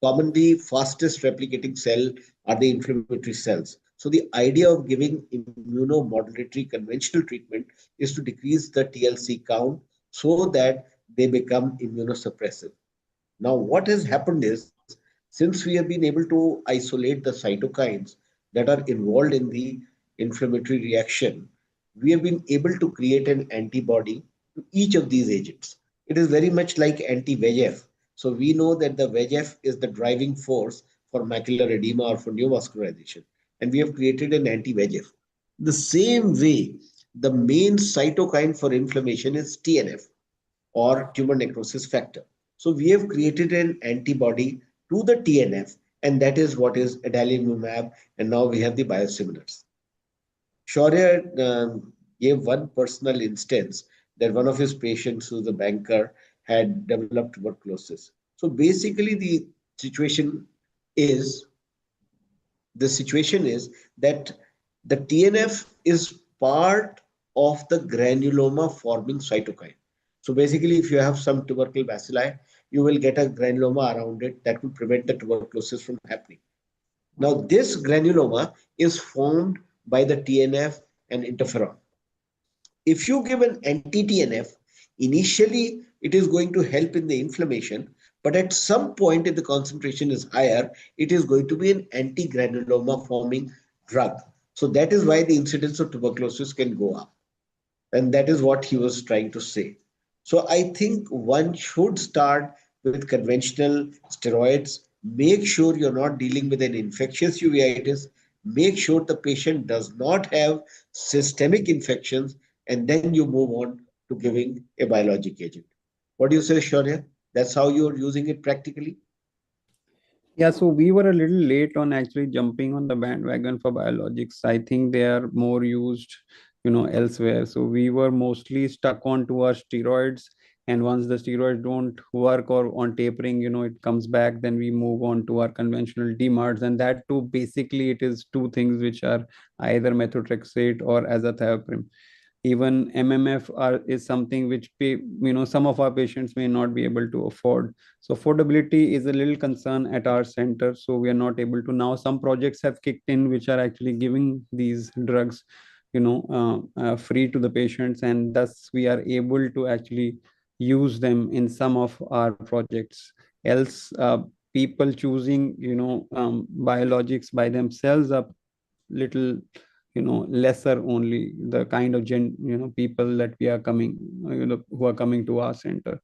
commonly fastest replicating cell are the inflammatory cells. So the idea of giving immunomodulatory conventional treatment is to decrease the TLC count so that they become immunosuppressive. Now, what has happened is, since we have been able to isolate the cytokines that are involved in the inflammatory reaction, we have been able to create an antibody to each of these agents. It is very much like anti-VEGF. So we know that the VEGF is the driving force for macular edema or for neovascularization, and we have created an anti-VEGF. The same way, the main cytokine for inflammation is TNF, or tumor necrosis factor. So we have created an antibody to the TNF, and that is what is adalimumab, and now we have the biosimilars. Shaurya gave one personal instance that one of his patients, who's a banker, had developed tuberculosis. So basically, situation is the situation is that the TNF is part of the granuloma forming cytokine. So basically, if you have some tubercle bacilli, you will get a granuloma around it that will prevent the tuberculosis from happening. Now, this granuloma is formed by the TNF and interferon. If you give an anti-TNF, initially it is going to help in the inflammation, but at some point, if the concentration is higher, it is going to be an anti-granuloma forming drug. So that is why the incidence of tuberculosis can go up. And that is what he was trying to say. So I think one should start with conventional steroids. Make sure you're not dealing with an infectious uveitis. Make sure the patient does not have systemic infections, and then you move on to giving a biologic agent. What do you say, Shaurya? That's how you're using it practically? Yeah, so we were a little late on actually jumping on the bandwagon for biologics. I think they are more used, elsewhere. So we were mostly stuck on to our steroids. And once the steroids don't work or on tapering, it comes back, then we move on to our conventional DMARDs. And that too, basically, it is two things which are either methotrexate or azathioprine. Even MMF is something which some of our patients may not be able to afford. So affordability is a little concern at our center. So we are not able to now. Some projects have kicked in which are actually giving these drugs, free to the patients, and thus we are able to actually use them in some of our projects. Else, people choosing, biologics by themselves are little, lesser only the kind of people that we are coming, who are coming to our center.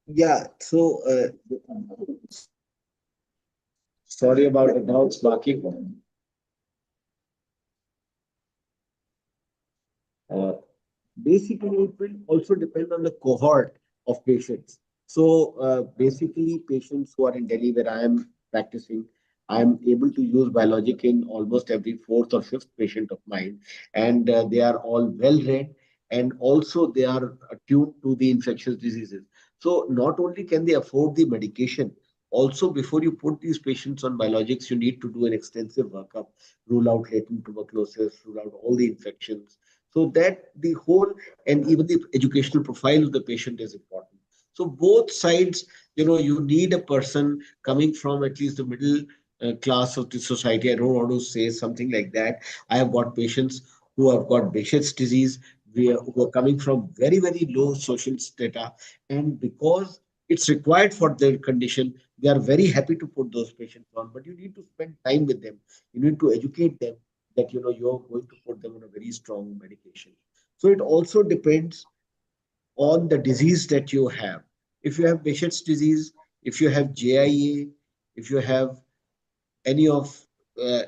Yeah, so sorry about the dogs barking. Uh, Basically, it will also depend on the cohort of patients. So basically, patients who are in Delhi, where I am practicing, I am able to use biologic in almost every fourth or fifth patient of mine, and they are all well read, and also they are attuned to the infectious diseases. So not only can they afford the medication, also before you put these patients on biologics, you need to do an extensive workup, rule out latent tuberculosis, rule out all the infections, so that the whole and even the educational profile of the patient is important. So both sides, you need a person coming from at least the middle class of the society. I don't want to say something like that. I have got patients who have got Behçet's disease, who are coming from very, very low social strata, and because it's required for their condition, they are very happy to put those patients on. But you need to spend time with them. You need to educate them that you're going to put them on a very strong medication. So it also depends on the disease that you have. If you have Behçet's disease, if you have JIA, if you have any of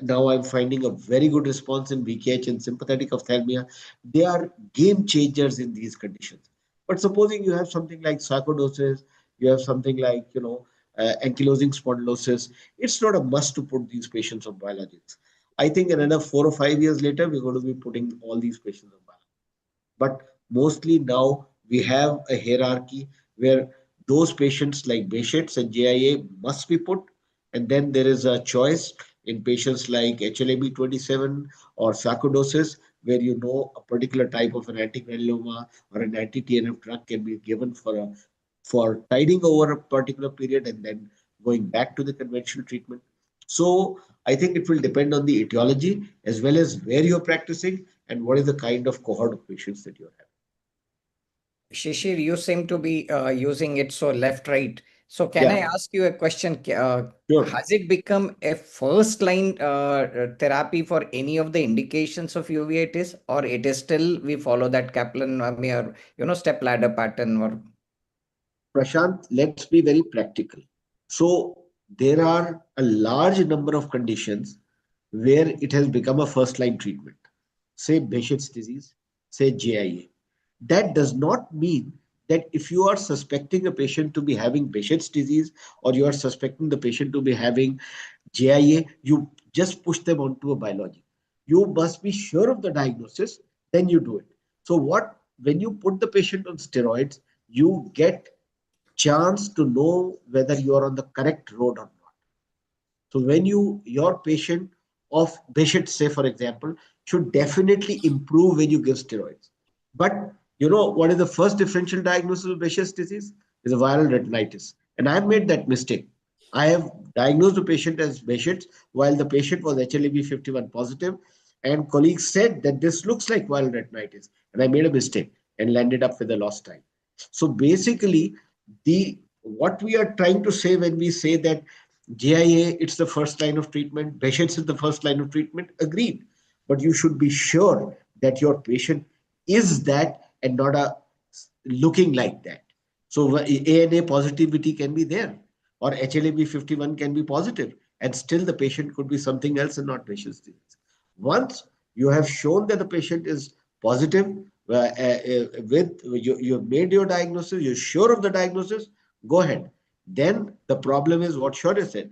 now I'm finding a very good response in VKH and sympathetic ophthalmia. They are game changers in these conditions. But supposing you have something like sarcoidosis, you have something like ankylosing spondylosis, it's not a must to put these patients on biologics. I think another 4 or 5 years later, we're going to be putting all these patients on biologics. But mostly now we have a hierarchy where those patients like Behçet's and JIA must be put. And then there is a choice in patients like HLA-B27 or sarcoidosis, where a particular type of an antigranuloma or an anti-TNF drug can be given for tiding over a particular period and then going back to the conventional treatment. So I think it will depend on the etiology as well as where you're practicing and what is the kind of cohort of patients that you're having. Shishir, you seem to be using it so left, right. So can I Yeah, ask you a question? sure. Has it become a first line therapy for any of the indications of uveitis, or it is still we follow that Kaplan, or step ladder pattern? Or Prashant, let's be very practical. So there are a large number of conditions where it has become a first line treatment. Say Behçet's disease, say JIA. That does not mean that if you are suspecting a patient to be having Behçet's disease or you are suspecting the patient to be having JIA, you just push them onto a biologic. You must be sure of the diagnosis, then you do it. So when you put the patient on steroids, you get chance to know whether you are on the correct road or not. So when your patient of Behçet's, say for example, should definitely improve when you give steroids. But what is the first differential diagnosis of Behçet's disease? Is a viral retinitis. And I have made that mistake. I have diagnosed the patient as Behçet's while the patient was HLA-B51 positive, and colleagues said that this looks like viral retinitis. And I made a mistake and landed up with a lost time. So basically, the what we are trying to say when we say that JIA, it's the first line of treatment, Behçet's is the first line of treatment, agreed. But you should be sure that your patient is that and not looking like that. So ANA positivity can be there, or HLA-B51 can be positive, and still the patient could be something else and not Behçet's disease. Once you have shown that the patient is positive, you have made your diagnosis, you're sure of the diagnosis, go ahead. Then the problem is what Shaurya said.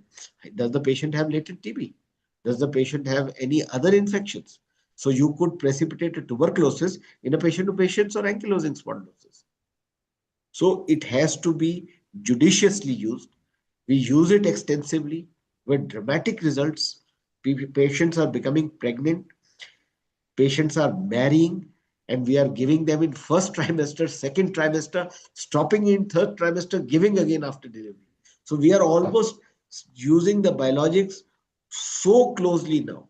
Does the patient have latent TB? Does the patient have any other infections? So you could precipitate a tuberculosis in a patient who patients or ankylosing spondylosis. So it has to be judiciously used. We use it extensively with dramatic results. Patients are becoming pregnant, patients are marrying, and we are giving them in first trimester, second trimester, stopping in third trimester, giving again after delivery. So we are almost using the biologics so closely now.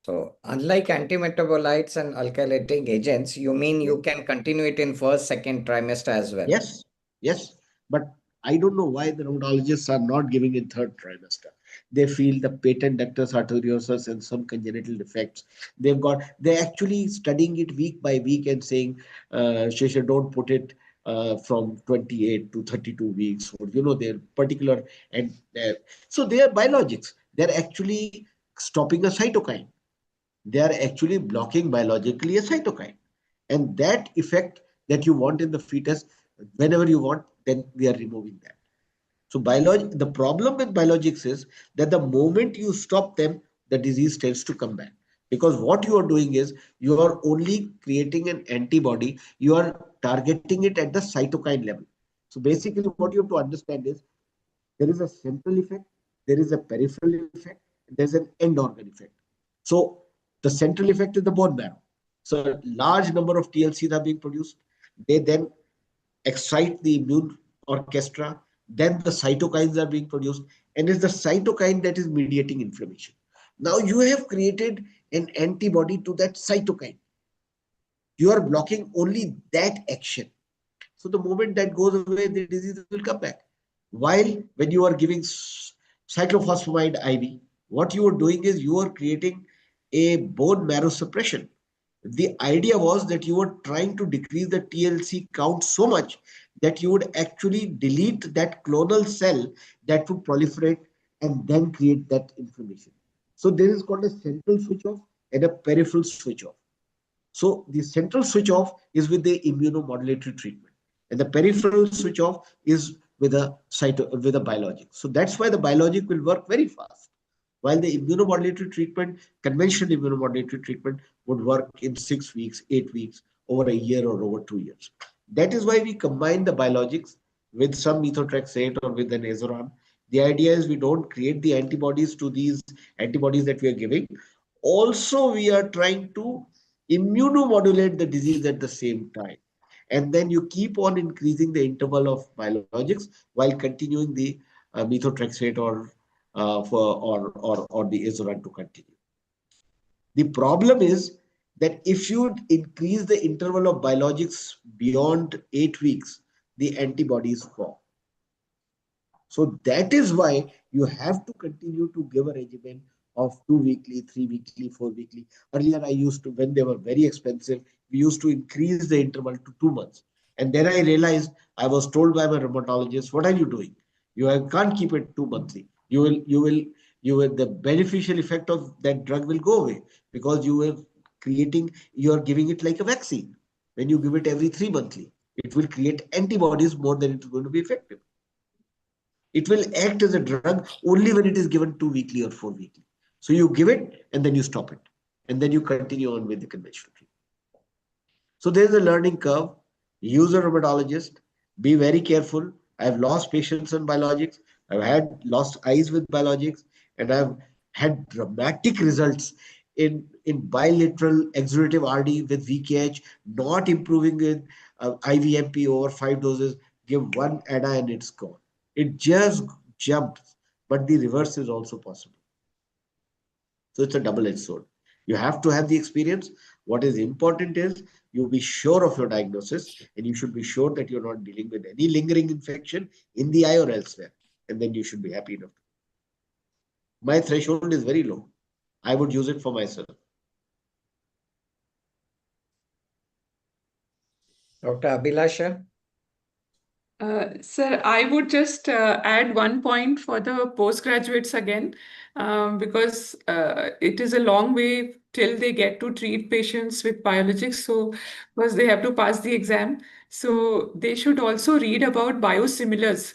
So unlike antimetabolites and alkylating agents, you mean you can continue it in first, second trimester as well? Yes, yes. But I don't know why the rheumatologists are not giving in third trimester. They feel the patent ductus arteriosus and some congenital defects. They're actually studying it week by week and saying, Shesha, don't put it from 28 to 32 weeks. Or, they're particular. And so they are biologics. They're actually stopping a cytokine. They are actually blocking biologically a cytokine. And that effect that you want in the fetus, whenever you want, then we are removing that. So the problem with biologics is that the moment you stop them, the disease tends to come back. Because what you are doing is you are only creating an antibody, you are targeting it at the cytokine level. So basically, what you have to understand is there is a central effect, there is a peripheral effect, there's an end organ effect. So the central effect is the bone marrow. So a large number of TLCs are being produced. They then excite the immune orchestra. Then the cytokines are being produced, and it's the cytokine that is mediating inflammation. Now you have created an antibody to that cytokine. You are blocking only that action. So the moment that goes away, the disease will come back. While when you are giving cyclophosphamide IV, what you are doing is you are creating a bone marrow suppression. The idea was that you were trying to decrease the TLC count so much that you would actually delete that clonal cell that would proliferate and then create that inflammation. So there is called a central switch off and a peripheral switch off. So the central switch off is with the immunomodulatory treatment, and the peripheral switch off is with a biologic. So that's why the biologic will work very fast, while the immunomodulatory treatment, conventional immunomodulatory treatment, would work in 6 weeks, 8 weeks, over a year or over 2 years. That is why we combine the biologics with some methotrexate or with an azoram. The idea is we don't create the antibodies to these antibodies that we are giving. Also, we are trying to immunomodulate the disease at the same time. And then you keep on increasing the interval of biologics while continuing the methotrexate or the azoran to continue. The problem is that if you increase the interval of biologics beyond 8 weeks, the antibodies fall. So that is why you have to continue to give a regimen of 2 weekly, 3 weekly, 4 weekly. Earlier, I used to, when they were very expensive, we used to increase the interval to 2 months. And then I realized, I was told by my rheumatologist, what are you doing? You can't keep it 2 monthly. The beneficial effect of that drug will go away because you are giving it like a vaccine. When you give it every 3 monthly, it will create antibodies more than it's going to be effective. It will act as a drug only when it is given 2 weekly or 4 weekly. So you give it and then you stop it. And then you continue on with the conventional treatment. So there's a learning curve. Use a rheumatologist. Be very careful. I've lost patients on biologics. I've had lost eyes with biologics. And I've had dramatic results in bilateral exudative RD with VKH, not improving with IVMP over 5 doses. Give one ADA and it's gone. It just jumps, but the reverse is also possible. So it's a double-edged sword. You have to have the experience. What is important is you be sure of your diagnosis, and you should be sure that you're not dealing with any lingering infection in the eye or elsewhere. And then you should be happy enough. My threshold is very low. I would use it for myself. Dr. Abhilasha? Sir, I would just add one point for the postgraduates again, because it is a long way till they get to treat patients with biologics. So, because they have to pass the exam, so they should also read about biosimilars,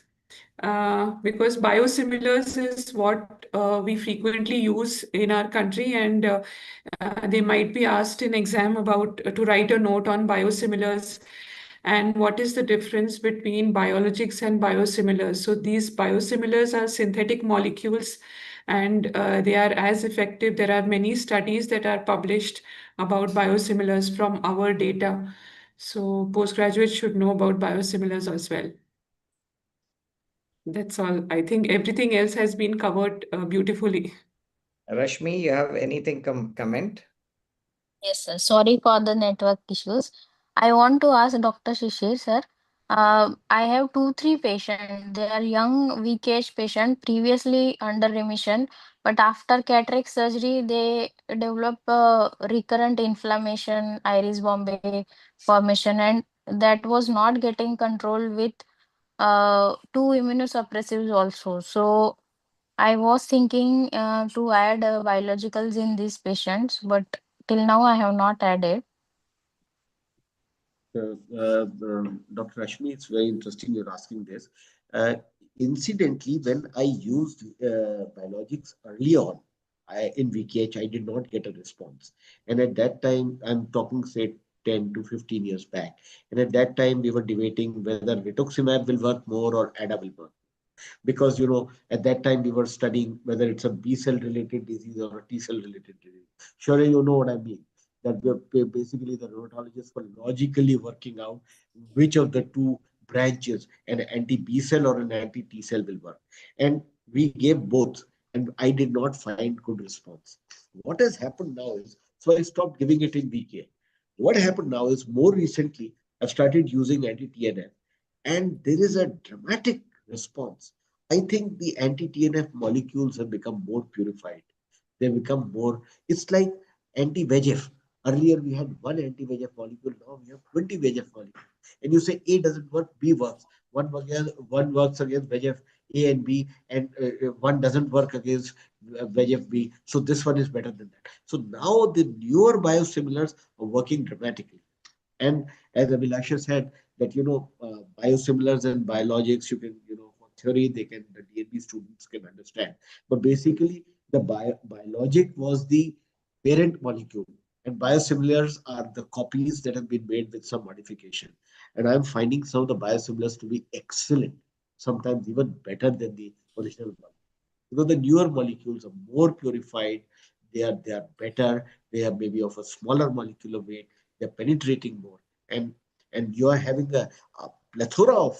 because biosimilars is what we frequently use in our country, and they might be asked in exam about to write a note on biosimilars and what is the difference between biologics and biosimilars. So these biosimilars are synthetic molecules, and they are as effective. There are many studies that are published about biosimilars from our data. So postgraduates should know about biosimilars as well. That's all. I think everything else has been covered beautifully. Rashmi, you have anything comment? Yes, sir. Sorry for the network issues. I want to ask Dr. Shishir, sir. I have two, three patients. They are young, weak age patient, previously under remission, but after cataract surgery, they develop recurrent inflammation, iris bombay formation, and that was not getting controlled with two immunosuppressives also. So I was thinking to add biologicals in these patients, but till now I have not added. Dr. Rashmi, it's very interesting you're asking this. Uh, Incidentally, when I used biologics early on in VKH, I did not get a response. And at that time, I'm talking, say, 10 to 15 years back. And at that time, we were debating whether rituximab will work more or ADA will work, because at that time we were studying whether it's a B cell related disease or a T cell related disease. Sure, you know what I mean. That basically the rheumatologists were logically working out which of the two branches, an anti B cell or an anti T cell, will work, and we gave both, and I did not find good response. What has happened now is, so I stopped giving it in BK. What happened now is, more recently I've started using anti TNF, and there is a dramatic response. I think the anti-TNF molecules have become more purified. They become more, it's like anti-VEGF. Earlier we had one anti-VEGF molecule, now we have 20 VEGF molecules. And you say A doesn't work, B works. One works against VEGF A and B, and one doesn't work against VEGF B. So this one is better than that. So now the newer biosimilars are working dramatically. And as Abhilasha said, that biosimilars and biologics, you can, for theory, they can, the DNB students can understand. But basically, the biologic was the parent molecule, and biosimilars are the copies that have been made with some modification. And I'm finding some of the biosimilars to be excellent, sometimes even better than the original one. Because the newer molecules are more purified, they are better, they are maybe of a smaller molecular weight, they're penetrating more, and you are having a plethora of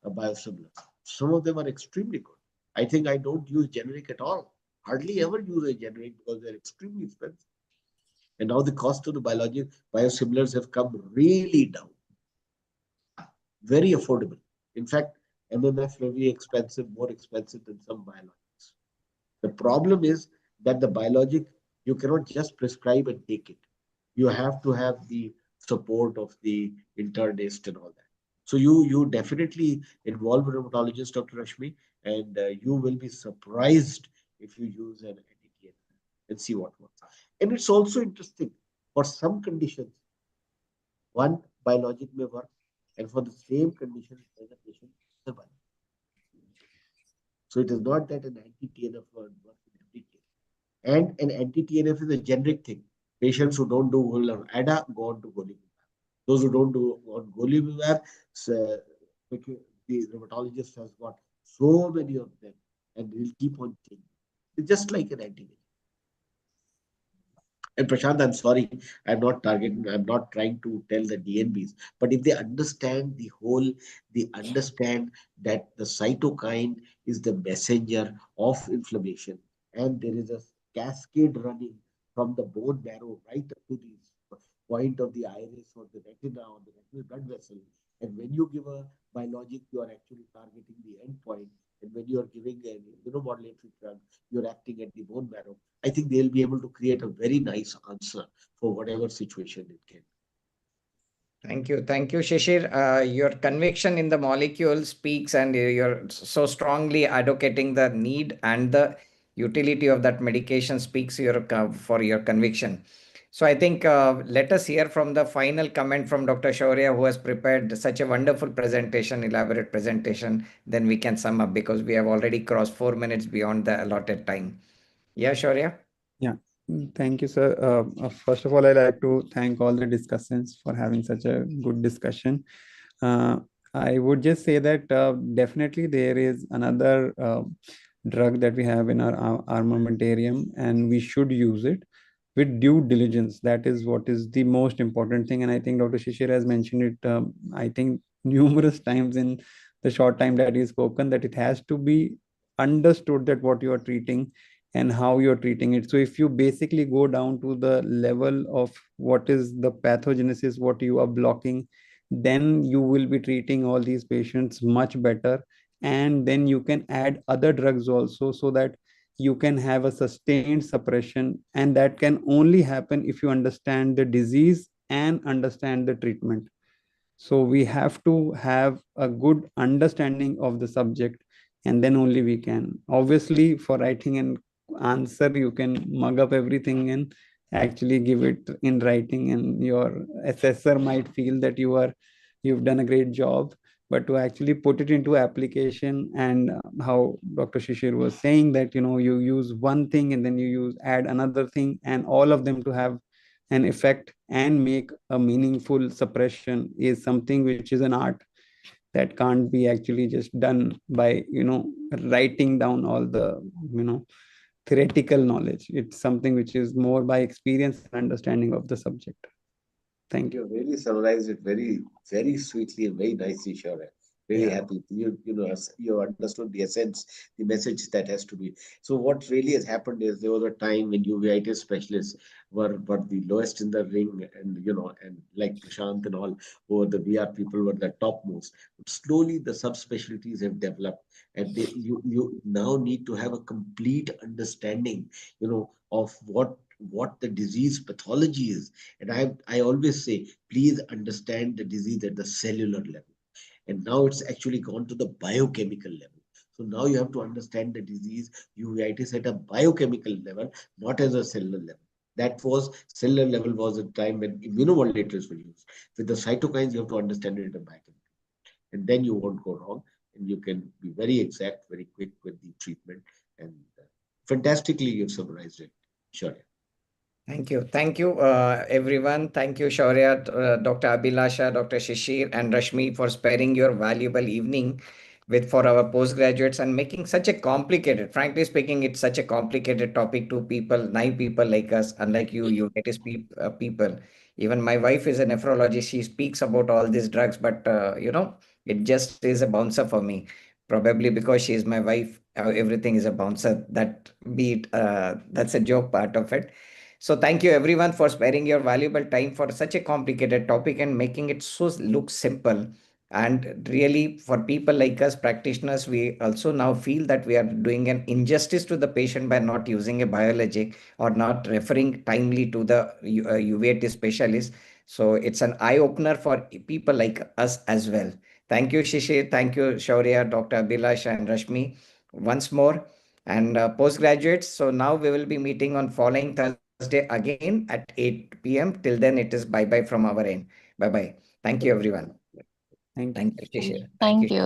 biosimilars. Some of them are extremely good. I think I don't use generic at all. Hardly ever use a generic because they're extremely expensive. And now the cost of the biologic biosimilars have come really down, very affordable. In fact, MMF very expensive, more expensive than some biologics. The problem is that the biologic, you cannot just prescribe and take it. You have to have the support of the internist and all that. So you definitely involve a rheumatologist, Dr. Rashmi, and you will be surprised if you use an anti and see what works. And it's also interesting, for some conditions, one biologic may work, and for the same condition as a patient, the biologic. So it is not that an anti-TNF works in every case. And an anti-TNF is a generic thing. Patients who don't do well on ADA go on to golimumab. Those who don't do on golimumab, the rheumatologist has got so many of them, and will keep on changing. It's just like an anti. And Prashant, I'm sorry, I'm not trying to tell the DNBs, but if they understand they understand that the cytokine is the messenger of inflammation, and there is a cascade running from the bone marrow right up to the point of the iris or the retina or the retinal blood vessel. And when you give a biologic, you are actually targeting the end point. And when you are giving an immunomodulatory drug, you're acting at the bone marrow. I think they'll be able to create a very nice answer for whatever situation it can. Thank you, Shishir. Your conviction in the molecule speaks, and you're so strongly advocating the need and the utility of that medication speaks for your conviction. So I think let us hear from the final comment from Dr. Shaurya, who has prepared such a wonderful presentation, elaborate presentation. Then we can sum up because we have already crossed 4 minutes beyond the allotted time. Yeah, Shaurya. Yeah, thank you, sir. First of all, I'd like to thank all the discussants for having such a good discussion. Uh, I would just say that definitely there is another drug that we have in our armamentarium, and we should use it with due diligence. That is what is the most important thing. And I think Dr. Shishir has mentioned it, I think, numerous times in the short time that he's spoken, that it has to be understood that what you are treating and how you're treating it. So if you basically go down to the level of what is the pathogenesis, what you are blocking, then you will be treating all these patients much better. And then you can add other drugs also, so that you can have a sustained suppression. And that can only happen if you understand the disease and understand the treatment. So we have to have a good understanding of the subject, and then only we can. Obviously, for writing an answer, you can mug up everything and actually give it in writing, and your assessor might feel that you've done a great job. But to actually put it into application, and how Dr. Shishir was saying that, you use one thing and then you add another thing, and all of them to have an effect and make a meaningful suppression, is something which is an art that can't be actually just done by writing down all the theoretical knowledge. It's something which is more by experience and understanding of the subject. Thank you. You really summarized it very, very sweetly and very nicely, Shaurya. Really Yeah. happy. You understood the essence, the message that has to be. So what really has happened is there was a time when uveitis specialists were the lowest in the ring, and and like Prashant and all, or the VR people were the topmost. But slowly the subspecialties have developed, and you now need to have a complete understanding, of what the disease pathology is. And I always say, please understand the disease at the cellular level. And now it's actually gone to the biochemical level. So now you have to understand the disease uveitis at a biochemical level, not as a cellular level. That was cellular level was a time when immunomodulators were used. With the cytokines, you have to understand it at a biochemical, and then you won't go wrong, and you can be very exact, very quick with the treatment. And fantastically, you've summarized it. Sure. Thank you, everyone. Thank you, Shaurya, Dr. Abhilasha, Dr. Shishir, and Rashmi, for sparing your valuable evening for our postgraduates and making such a complicated. Frankly speaking, it's such a complicated topic to people, naive people like us, unlike you latest people. Even my wife is a nephrologist. She speaks about all these drugs, but it just is a bouncer for me. Probably because she is my wife, everything is a bouncer. That's a joke part of it. So thank you everyone for sparing your valuable time for such a complicated topic and making it so look simple. And really, for people like us practitioners, we also now feel that we are doing an injustice to the patient by not using a biologic or not referring timely to the uveitis specialist. So it's an eye opener for people like us as well. Thank you, Shishir. Thank you, Shaurya, Dr. Abhilash, and Rashmi, once more. And postgraduates, so now we will be meeting on following Thursday again at 8 p.m. Till then, it is bye bye from our end. Bye bye. Thank you, everyone. Thank you. Thank you, Shishir. Thank you. Thank you.